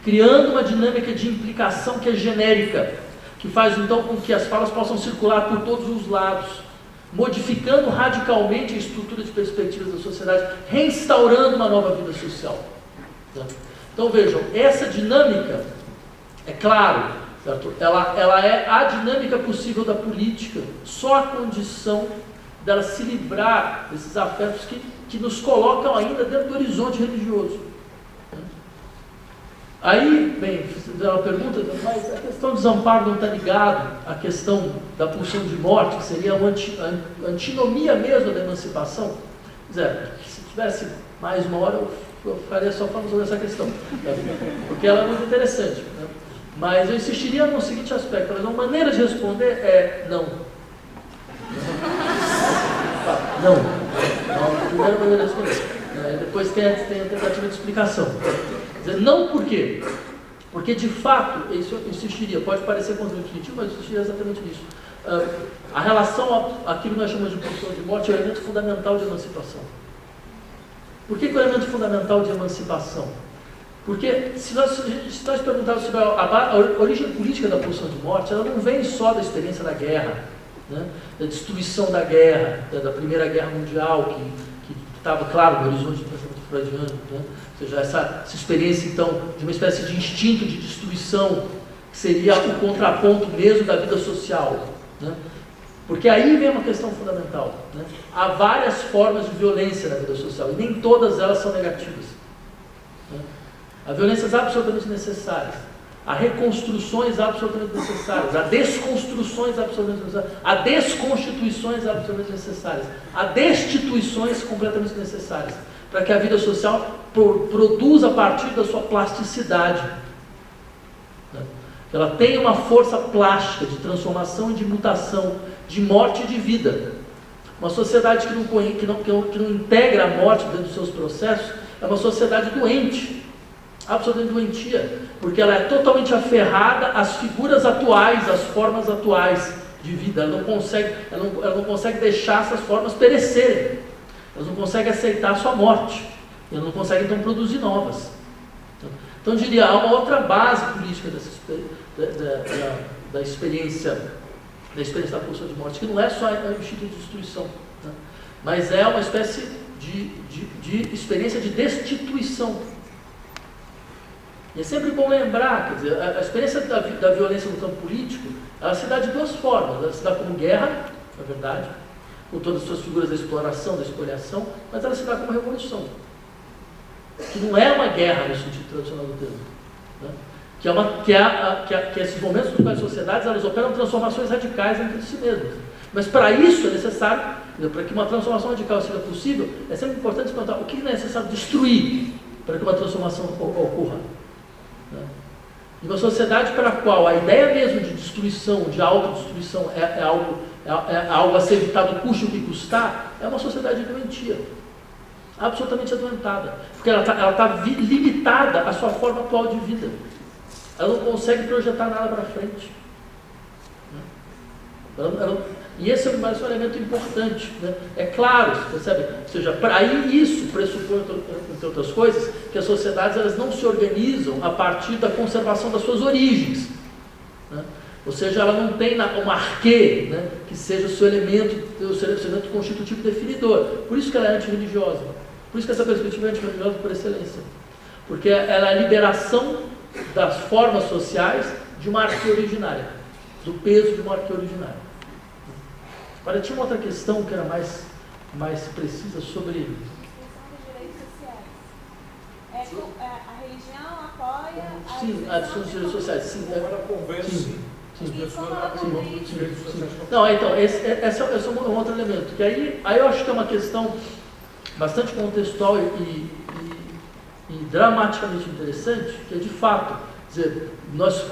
criando uma dinâmica de implicação que é genérica, que faz então com que as falas possam circular por todos os lados, modificando radicalmente a estrutura de perspectivas da sociedade, reinstaurando uma nova vida social. Então vejam, essa dinâmica, é claro, certo? Ela é a dinâmica possível da política, só a condição dela se livrar desses afetos que nos colocam ainda dentro do horizonte religioso. Aí, bem, fizeram uma pergunta, mas a questão do desamparo não está ligado à questão da pulsão de morte, que seria a antinomia mesmo da emancipação? Se tivesse mais uma hora, eu faria só falando sobre essa questão, porque ela é muito interessante. Né? Mas eu insistiria no seguinte aspecto, mas uma maneira de responder é não. Não. A primeira maneira de responder. Depois tem a tentativa de explicação. Não por quê? Porque de fato, isso eu insistiria, pode parecer contraintuitivo, mas eu insistiria exatamente nisso. A relação àquilo que nós chamamos de pulsão de morte é o elemento fundamental de emancipação. Por que é o elemento fundamental de emancipação? Porque se nós perguntarmos sobre a origem política da pulsão de morte, ela não vem só da experiência da guerra, né? Da destruição da guerra, da Primeira Guerra Mundial, que estava, claro, no horizonte do pensamento freudiano, né? Ou seja, essa experiência, então, de uma espécie de instinto de destruição, que seria o contraponto mesmo da vida social. Né? Porque aí vem uma questão fundamental. Né? Há várias formas de violência na vida social, e nem todas elas são negativas. Né? Há violências absolutamente necessárias, há reconstruções absolutamente necessárias, há desconstruções absolutamente necessárias, há desconstituições absolutamente necessárias, há destituições completamente necessárias, para que a vida social produza a partir da sua plasticidade. Ela tem uma força plástica de transformação e de mutação, de morte e de vida. Uma sociedade que não integra a morte dentro dos seus processos é uma sociedade doente, absolutamente doentia, porque ela é totalmente aferrada às figuras atuais, às formas atuais de vida. Ela não consegue deixar essas formas perecerem. Elas não conseguem aceitar a sua morte. Elas não conseguem, então, produzir novas. Então, eu diria, há uma outra base política da experiência da pulsão de morte, que não é só o instinto de destruição, né? Mas é uma espécie de experiência de destituição. E é sempre bom lembrar, quer dizer, a experiência da violência no campo político, ela se dá de duas formas. Ela se dá como guerra, na verdade, com todas as suas figuras da exploração, da espoliação, mas ela se dá como revolução. Que não é uma guerra no sentido tradicional do termo. Né? Que esses momentos nos quais as sociedades elas operam transformações radicais dentro de si mesmas. Mas para isso é necessário, para que uma transformação radical seja possível, é sempre importante se perguntar o que é necessário destruir para que uma transformação ocorra. Né? E uma sociedade para a qual a ideia mesmo de destruição, de autodestruição, é algo a ser evitado, custe o que custar, é uma sociedade doentia, absolutamente adoentada, porque ela está limitada à sua forma atual de vida. Ela não consegue projetar nada para frente. E esse é um elemento importante. Né? É claro, você percebe? Ou seja, aí isso pressupõe, entre outras coisas, que as sociedades elas não se organizam a partir da conservação das suas origens. Né? Ou seja, ela não tem um arquê, né, que seja o seu elemento constitutivo definidor. Por isso que ela é antirreligiosa. Por isso que essa perspectiva é antirreligiosa por excelência. Porque ela é a liberação das formas sociais de uma arquê originária, do peso de uma arquê originária. Olha, tinha uma outra questão que era mais precisa sobre... A religião apoia... Sim, a discussão dos direitos sociais. Sim, ela convence as pessoas a apoiarem os direitos sociais. Não, então, esse é um outro elemento. Que aí eu acho que é uma questão bastante contextual e dramaticamente interessante, que é de fato, dizer, nós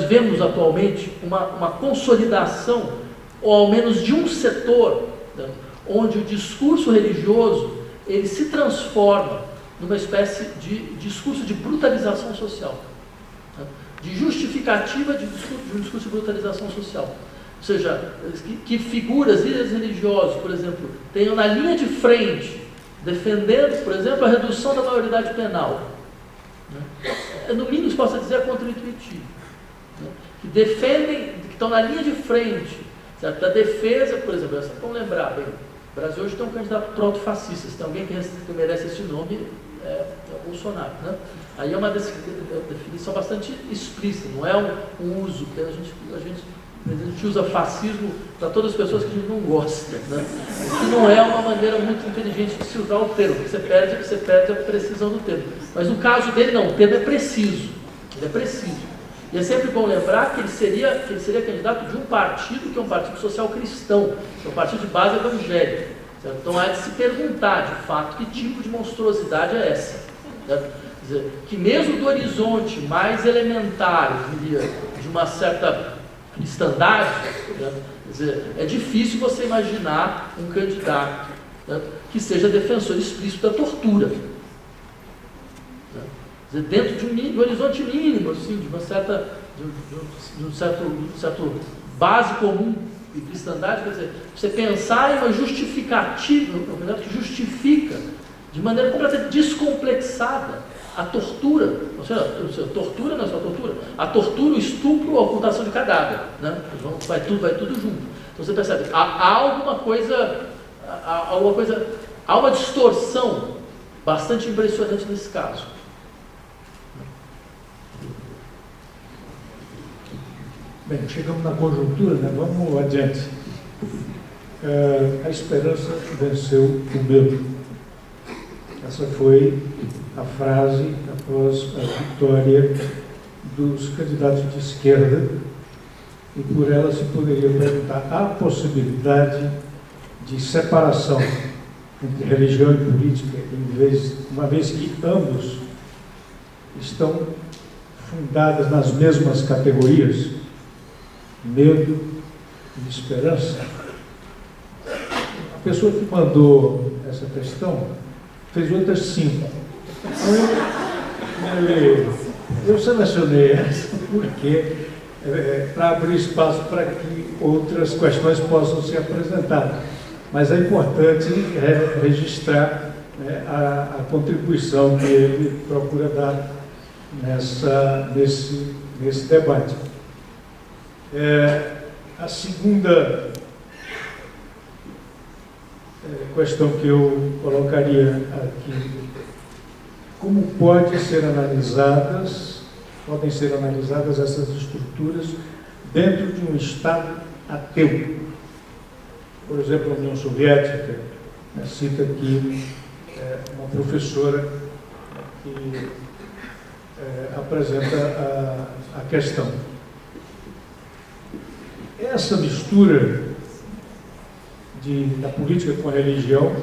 vemos atualmente uma consolidação, ou ao menos de um setor, né, onde o discurso religioso ele se transforma numa espécie de discurso de brutalização social, né, de justificativa de um discurso de brutalização social. Ou seja, que figuras, líderes religiosos, por exemplo, tenham na linha de frente defendendo, por exemplo, a redução da maioridade penal. Né? No mínimo, se possa dizer, é contra-intuitivo. Né? Que defendem, que estão na linha de frente, certo? Da defesa, por exemplo, vamos lembrar, bem, o Brasil hoje tem um candidato proto-fascista, se tem alguém que merece esse nome, é o Bolsonaro. Né? Aí é uma definição bastante explícita, não é um uso, porque a gente usa fascismo para todas as pessoas que a gente não gosta, né? Que não é uma maneira muito inteligente de se usar o termo, porque você perde a precisão do termo. Mas no caso dele, não, o termo é preciso, ele é preciso. E é sempre bom lembrar que ele seria candidato de um partido, que é um partido social cristão, que é um partido de base evangélica. Certo? Então há de se perguntar, de fato, que tipo de monstruosidade é essa. Certo? Quer dizer, que mesmo do horizonte mais elementar, eu diria, de uma certa cristandade, né? Quer dizer, é difícil você imaginar um candidato, né, que seja defensor explícito da tortura. Né? Quer dizer, dentro de um horizonte mínimo, assim, de um certo base comum de cristandade, quer dizer, você pensar em uma justificativa, um candidato que justifica de maneira completamente descomplexada a tortura, ou seja, tortura não é só tortura, a tortura, o estupro, a ocultação de cadáver, né? Vai tudo junto. Então você percebe, há uma distorção bastante impressionante nesse caso. Bem, chegamos na conjuntura, né? Vamos adiante. A esperança venceu o medo. Essa foi a frase após a vitória dos candidatos de esquerda, e por ela se poderia perguntar: há possibilidade de separação entre religião e política, uma vez que ambos estão fundadas nas mesmas categorias, medo e esperança? A pessoa que mandou essa questão fez outras 5. Eu selecionei essa porque para abrir espaço para que outras questões possam ser apresentadas. Mas é importante registrar, né, a contribuição que ele procura dar nesse debate. A segunda questão que eu colocaria aqui como podem ser analisadas essas estruturas dentro de um Estado ateu. Por exemplo, a União Soviética, cita aqui uma professora que apresenta a questão. Essa mistura da política com a religião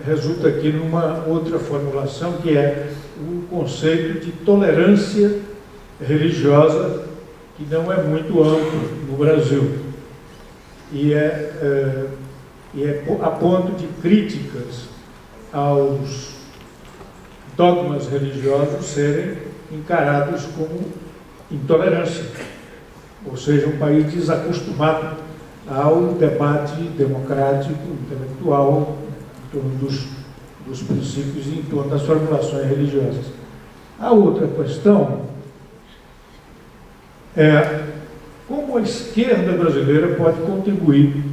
resulta aqui numa outra formulação, que é o conceito de tolerância religiosa, que não é muito amplo no Brasil, e é a ponto de críticas aos dogmas religiosos serem encarados como intolerância, ou seja, um país desacostumado ao debate democrático, intelectual, em torno dos princípios e em torno das formulações religiosas. A outra questão é como a esquerda brasileira pode contribuir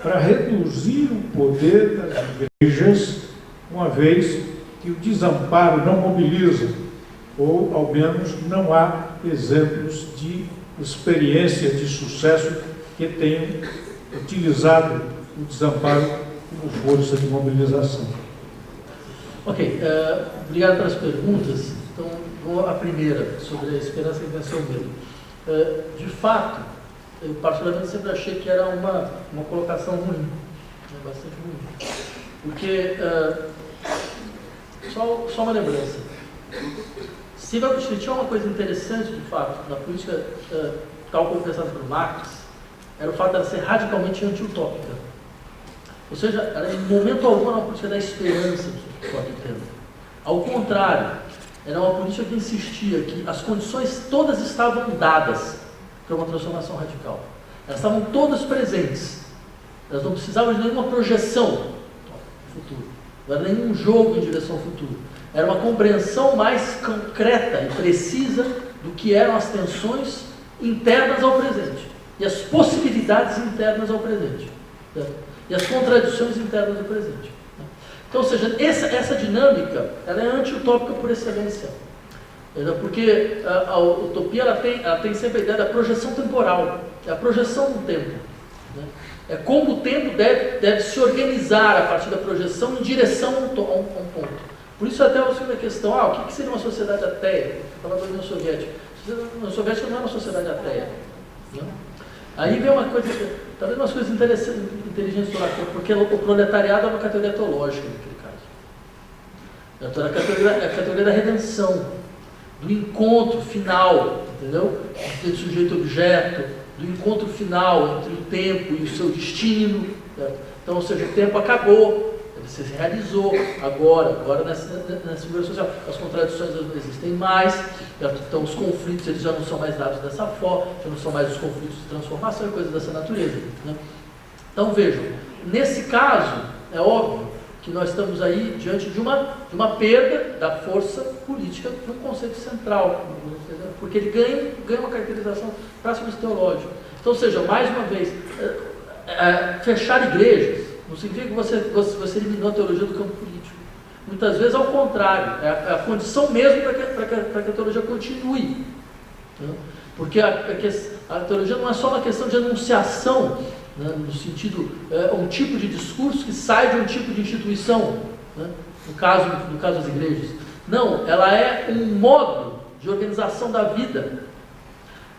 para reduzir o poder das igrejas, uma vez que o desamparo não mobiliza, ou ao menos não há exemplos de experiência de sucesso que tenham utilizado o desamparo como força de mobilização. Ok, obrigado pelas perguntas. Então, vou à primeira, sobre a esperança e vencer o medo. De fato, eu particularmente sempre achei que era uma colocação ruim, bastante ruim. Porque, só uma lembrança, se vamos discutir uma coisa interessante, de fato, na política, tal como pensada por Marx, era o fato de ela ser radicalmente anti-utópica. Ou seja, ela em momento algum era uma política da esperança, que pode entender. Ao contrário, era uma política que insistia que as condições todas estavam dadas para uma transformação radical. Elas estavam todas presentes. Elas não precisavam de nenhuma projeção no futuro. Não era nenhum jogo em direção ao futuro. Era uma compreensão mais concreta e precisa do que eram as tensões internas ao presente e as possibilidades internas ao presente, né? E as contradições internas ao presente. Né? Então, ou seja, essa dinâmica ela é anti-utópica por excelência, porque a utopia ela tem sempre a ideia da projeção temporal, é a projeção no tempo, né? É como o tempo deve se organizar a partir da projeção em direção a um ponto. Por isso até a segunda questão, o que seria uma sociedade ateia? Falando da União Soviética. A União Soviética não é uma sociedade ateia. Né? Aí vem uma coisa, talvez umas coisas inteligentes do Lacan, porque o proletariado é uma categoria teológica naquele caso. É a categoria da redenção, do encontro final, entendeu? Entre sujeito e objeto, do encontro final entre o tempo e o seu destino. Certo? Então, ou seja, o tempo acabou. Você se realizou agora nessa figura social. As contradições não existem mais, então os conflitos eles já não são mais dados dessa forma, já não são mais os conflitos de transformação e coisas dessa natureza. Né? Então vejam, nesse caso, é óbvio que nós estamos aí diante de uma perda da força política no conceito central, porque ele ganha uma caracterização praticamente teológica. Então, ou seja, mais uma vez, fechar igrejas não significa que você eliminou a teologia do campo político. Muitas vezes, ao contrário, é a condição mesmo para que a teologia continue. Né? Porque a teologia não é só uma questão de anunciação, né? No sentido, um tipo de discurso que sai de um tipo de instituição, né? no caso das igrejas. Não, ela é um modo de organização da vida,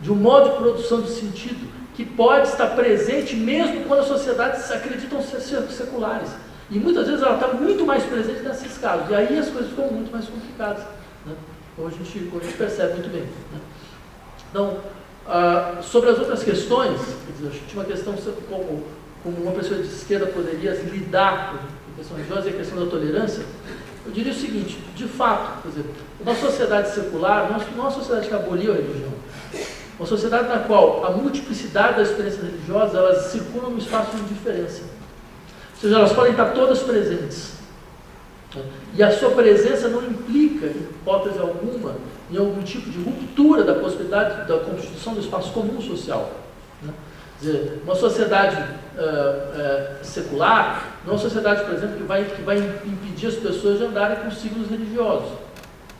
de um modo de produção de sentido, que pode estar presente mesmo quando as sociedades acreditam ser seculares. E muitas vezes ela está muito mais presente nesses casos. E aí as coisas ficam muito mais complicadas. Né? Como a gente percebe muito bem. Né? Então, sobre as outras questões, quer dizer, acho que tinha uma questão como uma pessoa de esquerda poderia lidar com a questão religiosa e a questão da tolerância. Eu diria o seguinte, de fato, quer dizer, uma sociedade secular não é uma sociedade que aboliu a religião. Uma sociedade na qual a multiplicidade das experiências religiosas, elas circulam no espaço de indiferença. Ou seja, elas podem estar todas presentes. E a sua presença não implica, em hipótese alguma, em algum tipo de ruptura da possibilidade da constituição do espaço comum social. Quer dizer, uma sociedade secular, Não é uma sociedade, por exemplo, que vai impedir as pessoas de andarem com signos religiosos,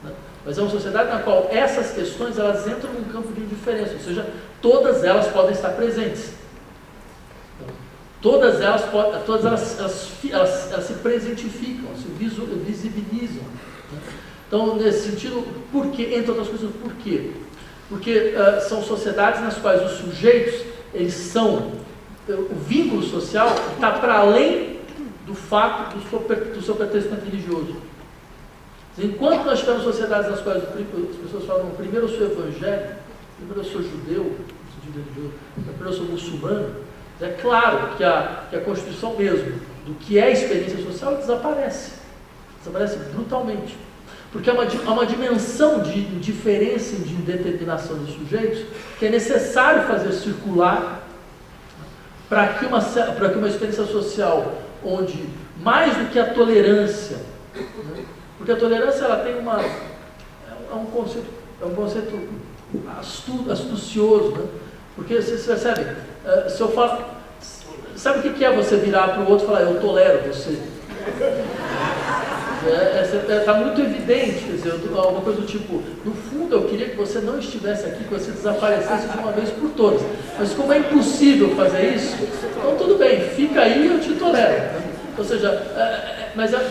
né? Mas é uma sociedade na qual essas questões elas entram num campo de indiferença, ou seja, todas elas podem estar presentes. Todas elas se presentificam, se visibilizam, né? Então, nesse sentido, por quê? Entre outras coisas, por quê? Porque são sociedades nas quais os sujeitos, eles são, o vínculo social está para além do fato do seu pertencimento religioso. Enquanto nós tivermos sociedades nas quais as pessoas falam, primeiro eu sou evangélico, primeiro eu sou judeu, no sentido religioso, primeiro eu sou muçulmano, é claro que a constituição mesmo do que é experiência social desaparece brutalmente. Porque há uma dimensão de diferença e de determinação dos sujeitos que é necessário fazer circular para que uma experiência social onde, mais do que a tolerância, né, porque a tolerância ela tem é um conceito astucioso, né? Porque vocês percebem, se eu falo, sabe o que é você virar para o outro e falar, eu tolero você? Está muito evidente, quer dizer, alguma coisa do tipo, no fundo eu queria que você não estivesse aqui, que você desaparecesse de uma vez por todas, mas como é impossível fazer isso, então tudo bem, fica aí e eu te tolero, né? Ou seja,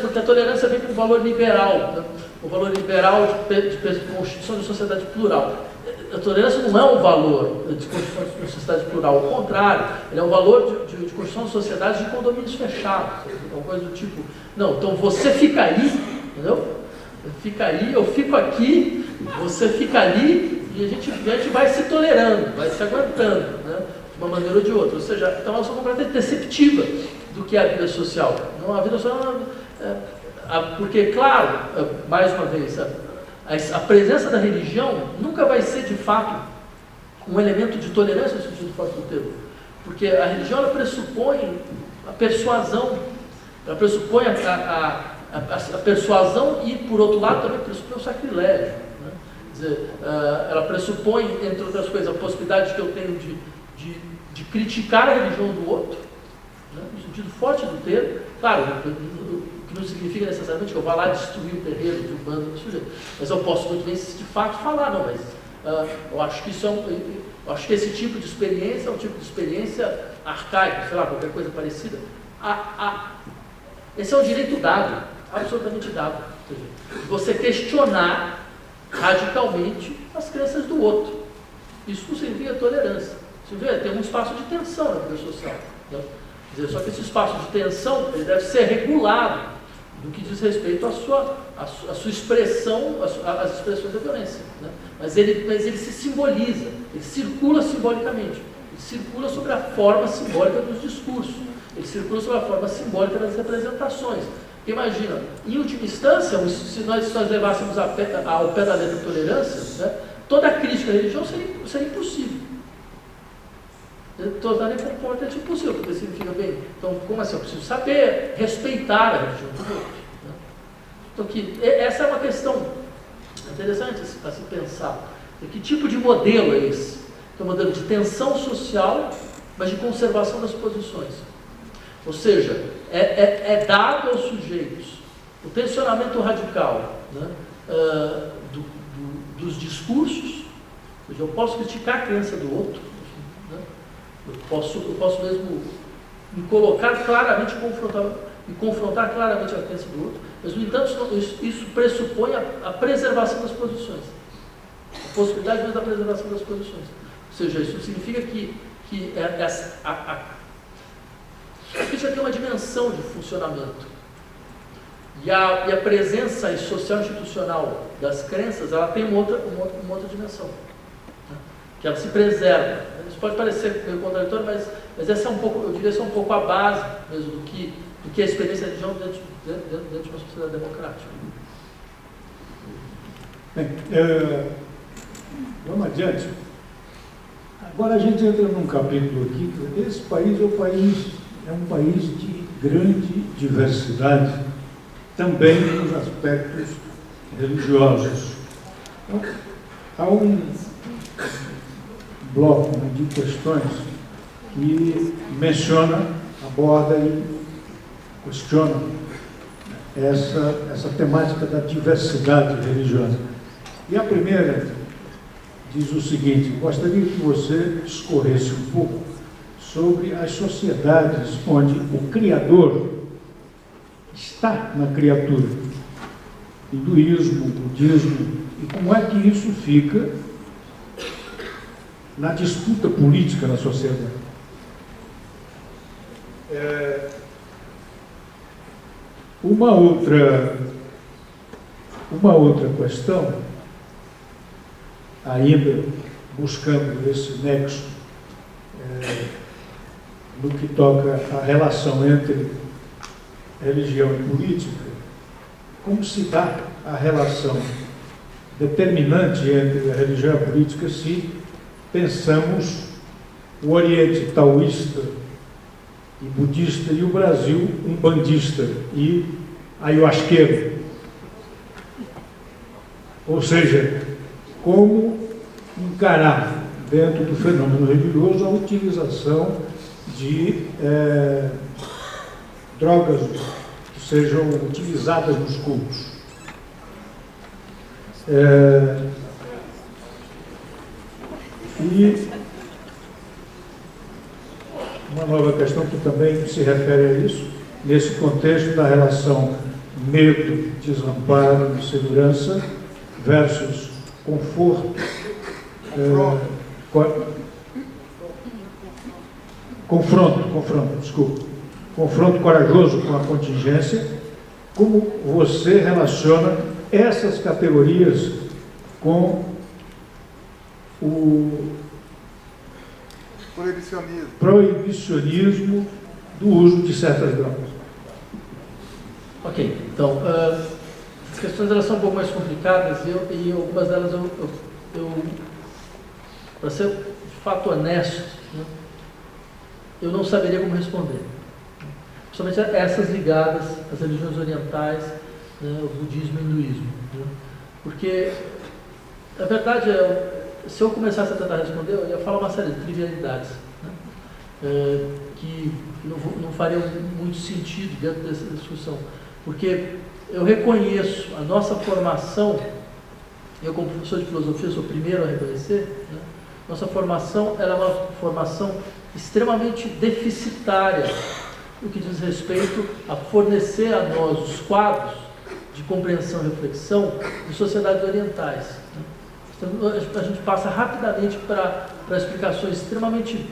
porque a tolerância vem com um valor liberal, né? O valor liberal de constituição de sociedade plural. A tolerância não é um valor de construção de sociedade plural, ao contrário, ele é um valor de construção de sociedades de condomínios fechados, é uma coisa do tipo, não, então você fica aí, entendeu? Fica aí, eu fico aqui, você fica ali, e a gente vai se tolerando, vai se aguentando, né? De uma maneira ou de outra. Ou seja, então é uma noção completamente deceptiva do que é a vida social. Não, a vida social porque, claro, mais uma vez, a presença da religião nunca vai ser, de fato, um elemento de tolerância no sentido forte do termo. Porque a religião, ela pressupõe a persuasão, ela pressupõe a persuasão e, por outro lado, também pressupõe o sacrilégio, né? Quer dizer, ela pressupõe, entre outras coisas, a possibilidade que eu tenho de criticar a religião do outro, né? No sentido forte do termo, claro, que não significa necessariamente que eu vá lá destruir o terreiro de um bando de sujeito, mas eu posso muito bem, de fato, falar, não, mas eu acho que eu acho que esse tipo de experiência é um tipo de experiência arcaica, sei lá, qualquer coisa parecida. Esse é um direito dado, absolutamente dado. Ou seja, você questionar radicalmente as crenças do outro. Isso não significa tolerância. Significa ter um espaço de tensão na vida social, né? Quer dizer, só que esse espaço de tensão ele deve ser regulado no que diz respeito à sua expressão, às expressões da violência, né? Mas ele se simboliza, ele circula simbolicamente, ele circula sobre a forma simbólica dos discursos, ele circula sobre a forma simbólica das representações. Porque imagina, em última instância, se nós levássemos ao pé da letra tolerância, né, toda a crítica à religião seria impossível. Tornaria completamente impossível, porque significa, bem, então, como assim? Eu preciso saber respeitar a religião do outro, né? Então, essa é uma questão interessante a se pensar. Que tipo de modelo é esse? É um modelo de tensão social, mas de conservação das posições. Ou seja, é dado aos sujeitos o tensionamento radical, né, dos discursos, ou seja, eu posso criticar a crença do outro, né, eu posso mesmo me colocar claramente, confrontar claramente a crença do outro, mas, no entanto, isso pressupõe a preservação das posições, a possibilidade mesmo da preservação das posições. Ou seja, isso significa que a crítica tem uma dimensão de funcionamento. E a presença social institucional das crenças, ela tem uma outra dimensão, né? Que ela se preserva. Isso pode parecer meio contraditório, mas essa é um pouco, eu diria, essa é um pouco a base mesmo do que a experiência de religião dentro de uma sociedade democrática. Bem, vamos adiante. Agora a gente entra num capítulo aqui, esse país é um país de grande diversidade, também nos aspectos religiosos. Então, há um bloco de questões que aborda aí questionam essa temática da diversidade religiosa. E a primeira diz o seguinte: gostaria que você discorresse um pouco sobre as sociedades onde o Criador está na criatura, hinduísmo, budismo, e como é que isso fica na disputa política na sociedade. Uma outra questão, ainda buscando esse nexo no que toca à relação entre religião e política, como se dá a relação determinante entre a religião e a política se pensamos o Oriente taoísta e budista e o Brasil umbandista e ayahuasqueiro. Ou seja, como encarar dentro do fenômeno religioso a utilização de drogas que sejam utilizadas nos cultos. E uma nova questão que também se refere a isso, nesse contexto da relação medo, desamparo, insegurança versus conforto, confronto corajoso com a contingência. Como você relaciona essas categorias com o proibicionismo do uso de certas drogas? Ok, então, as questões elas são um pouco mais complicadas e algumas delas para ser de fato honesto, né, eu não saberia como responder. Principalmente essas ligadas às religiões orientais, né, ao budismo e ao hinduísmo. Né, porque, a verdade se eu começasse a tentar responder, eu ia falar uma série de trivialidades, né, que não fariam muito sentido dentro dessa discussão. Porque eu reconheço a nossa formação, eu como professor de filosofia sou o primeiro a reconhecer, né, nossa formação era uma formação extremamente deficitária no que diz respeito a fornecer a nós os quadros de compreensão e reflexão de sociedades orientais. Né. Então, a gente passa rapidamente para explicações extremamente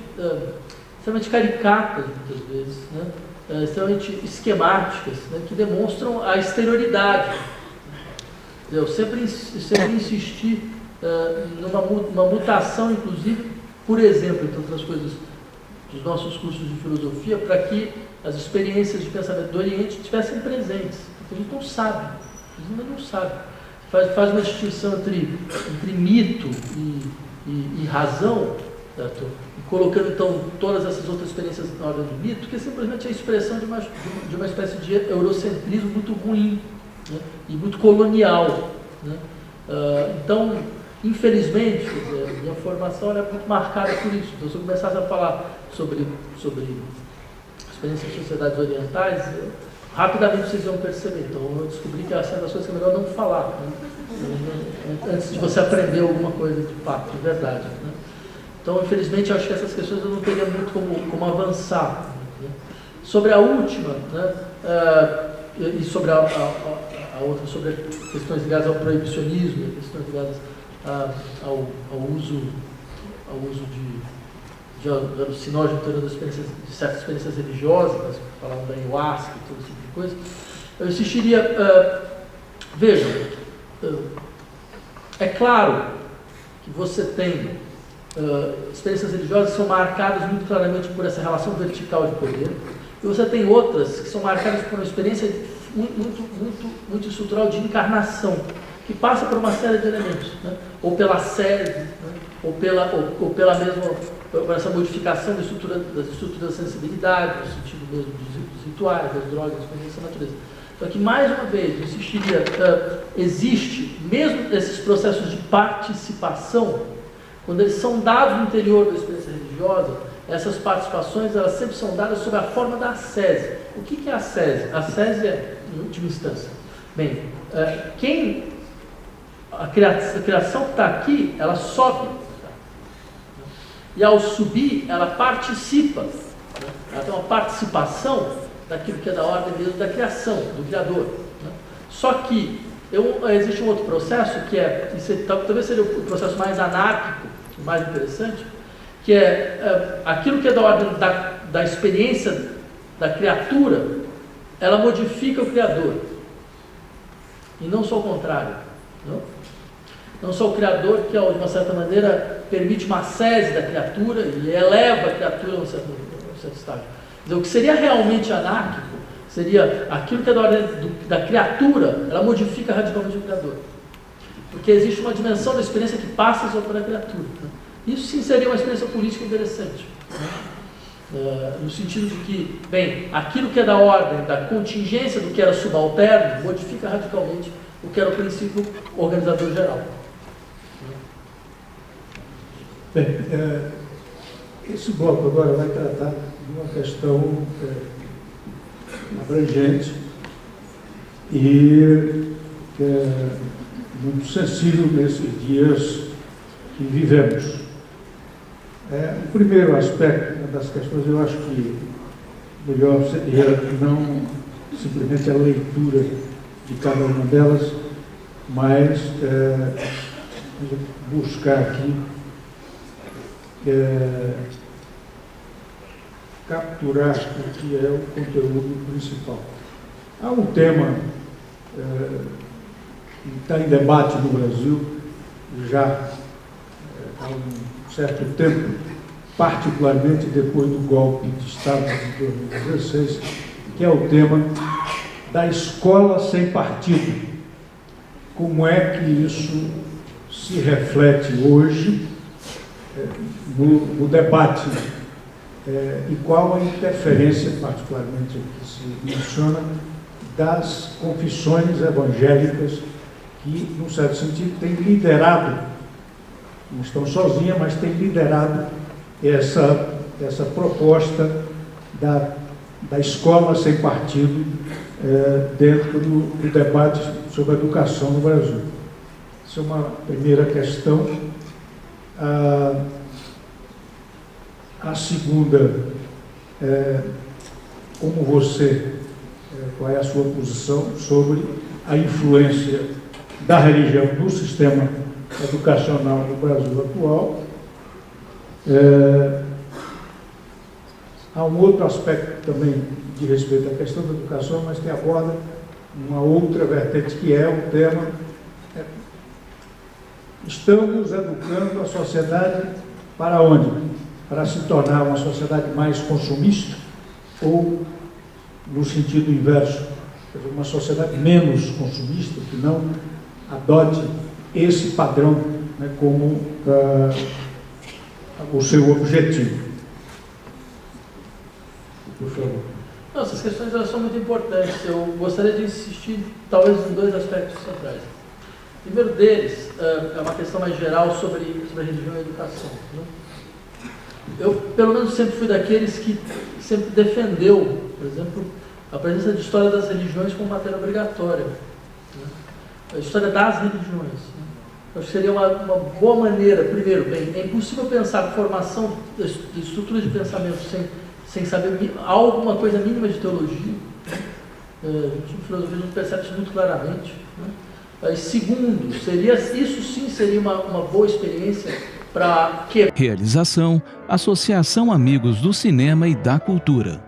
caricatas, muitas vezes, né, extremamente esquemáticas, né, que demonstram a exterioridade. Eu sempre insisti numa mutação, inclusive, por exemplo, entre outras coisas, dos nossos cursos de filosofia, para que as experiências de pensamento do Oriente estivessem presentes. Porque a gente não sabe, a gente ainda não sabe. Faz uma distinção entre mito e razão, certo? E colocando então todas essas outras experiências na ordem do mito, que é simplesmente a expressão de uma espécie de eurocentrismo muito ruim, né? E muito colonial, né? Então, infelizmente, quer dizer, minha formação é muito marcada por isso. Então, se eu começasse a falar sobre experiências de sociedades orientais, rapidamente vocês vão perceber. Então, eu descobri que essa é das coisas que é melhor não falar, né? Antes de você aprender alguma coisa de fato, de verdade, né? Então, infelizmente, eu acho que essas questões eu não teria muito como avançar, né? Sobre a última, né, e sobre a outra, sobre questões ligadas ao proibicionismo, questões ligadas ao uso de alucinógenos, de certas experiências religiosas, falando da ayahuasca e todo esse tipo de coisa, eu insistiria, vejam, é claro que você tem experiências religiosas que são marcadas muito claramente por essa relação vertical de poder, e você tem outras que são marcadas por uma experiência muito estrutural de encarnação, que passa por uma série de elementos, né? Ou pela sede, né? ou pela mesma, por essa modificação das estruturas da sensibilidade, no sentido mesmo dos rituais, das drogas, das coisas dessa natureza. Então aqui, mais uma vez, eu insistiria, existe, mesmo esses processos de participação, quando eles são dados no interior da experiência religiosa, essas participações, elas sempre são dadas sob a forma da ascese. o que é a SESI? A SESI é, em última instância, bem, a criação que está aqui, ela sobe, e ao subir, ela participa, ela tem uma participação daquilo que é da ordem mesmo da criação, do criador. Só que existe um outro processo, que talvez seja o processo mais anárquico, mais interessante, que é aquilo que é da ordem da experiência da criatura, ela modifica o criador, e não só o contrário. Não só o criador, que de uma certa maneira permite uma sese da criatura e eleva a criatura a um certo estágio. Dizer, o que seria realmente anárquico seria aquilo que é da ordem da criatura, ela modifica radicalmente o criador. Porque existe uma dimensão da experiência que passa sobre a criatura. Isso sim seria uma experiência política interessante. No sentido de que, bem, aquilo que é da ordem da contingência do que era subalterno modifica radicalmente o que era o princípio organizador geral. Bem, esse bloco agora vai tratar de uma questão abrangente e que é muito sensível nesses dias que vivemos. O primeiro aspecto das questões, eu acho que melhor seria não simplesmente a leitura de cada uma delas, mas buscar aqui capturar o que é o conteúdo principal. Há um tema que está em debate no Brasil já há um certo tempo, particularmente depois do golpe de Estado de 2016, que é o tema da escola sem partido. Como é que isso se reflete hoje no debate e qual a interferência, particularmente que se menciona, das confissões evangélicas que, num certo sentido, têm liderado, não estão sozinhas, mas têm liderado essa proposta da escola sem partido dentro do debate sobre a educação no Brasil. Essa é uma primeira questão. A segunda, como qual é a sua posição sobre a influência da religião no sistema educacional no Brasil atual? Há um outro aspecto também de respeito à questão da educação, mas que aborda uma outra vertente, que é o tema: estamos educando a sociedade para onde? Para se tornar uma sociedade mais consumista ou, no sentido inverso, uma sociedade menos consumista, que não adote esse padrão, né, como o seu objetivo. Por favor. Não, essas questões elas são muito importantes. Eu gostaria de insistir, talvez, em dois aspectos centrais. O primeiro deles é uma questão mais geral sobre a religião e a educação. Né? Eu, pelo menos, sempre fui daqueles que sempre defendeu, por exemplo, a presença de história das religiões como matéria obrigatória. Né? A história das religiões. Né? Eu acho que seria uma boa maneira, primeiro, bem, é impossível pensar a formação de estruturas de pensamento sem saber alguma coisa mínima de teologia. A gente, em filosofia, a gente percebe isso muito claramente. Né? Segundo, isso sim seria uma boa experiência para que... Realização: Associação Amigos do Cinema e da Cultura.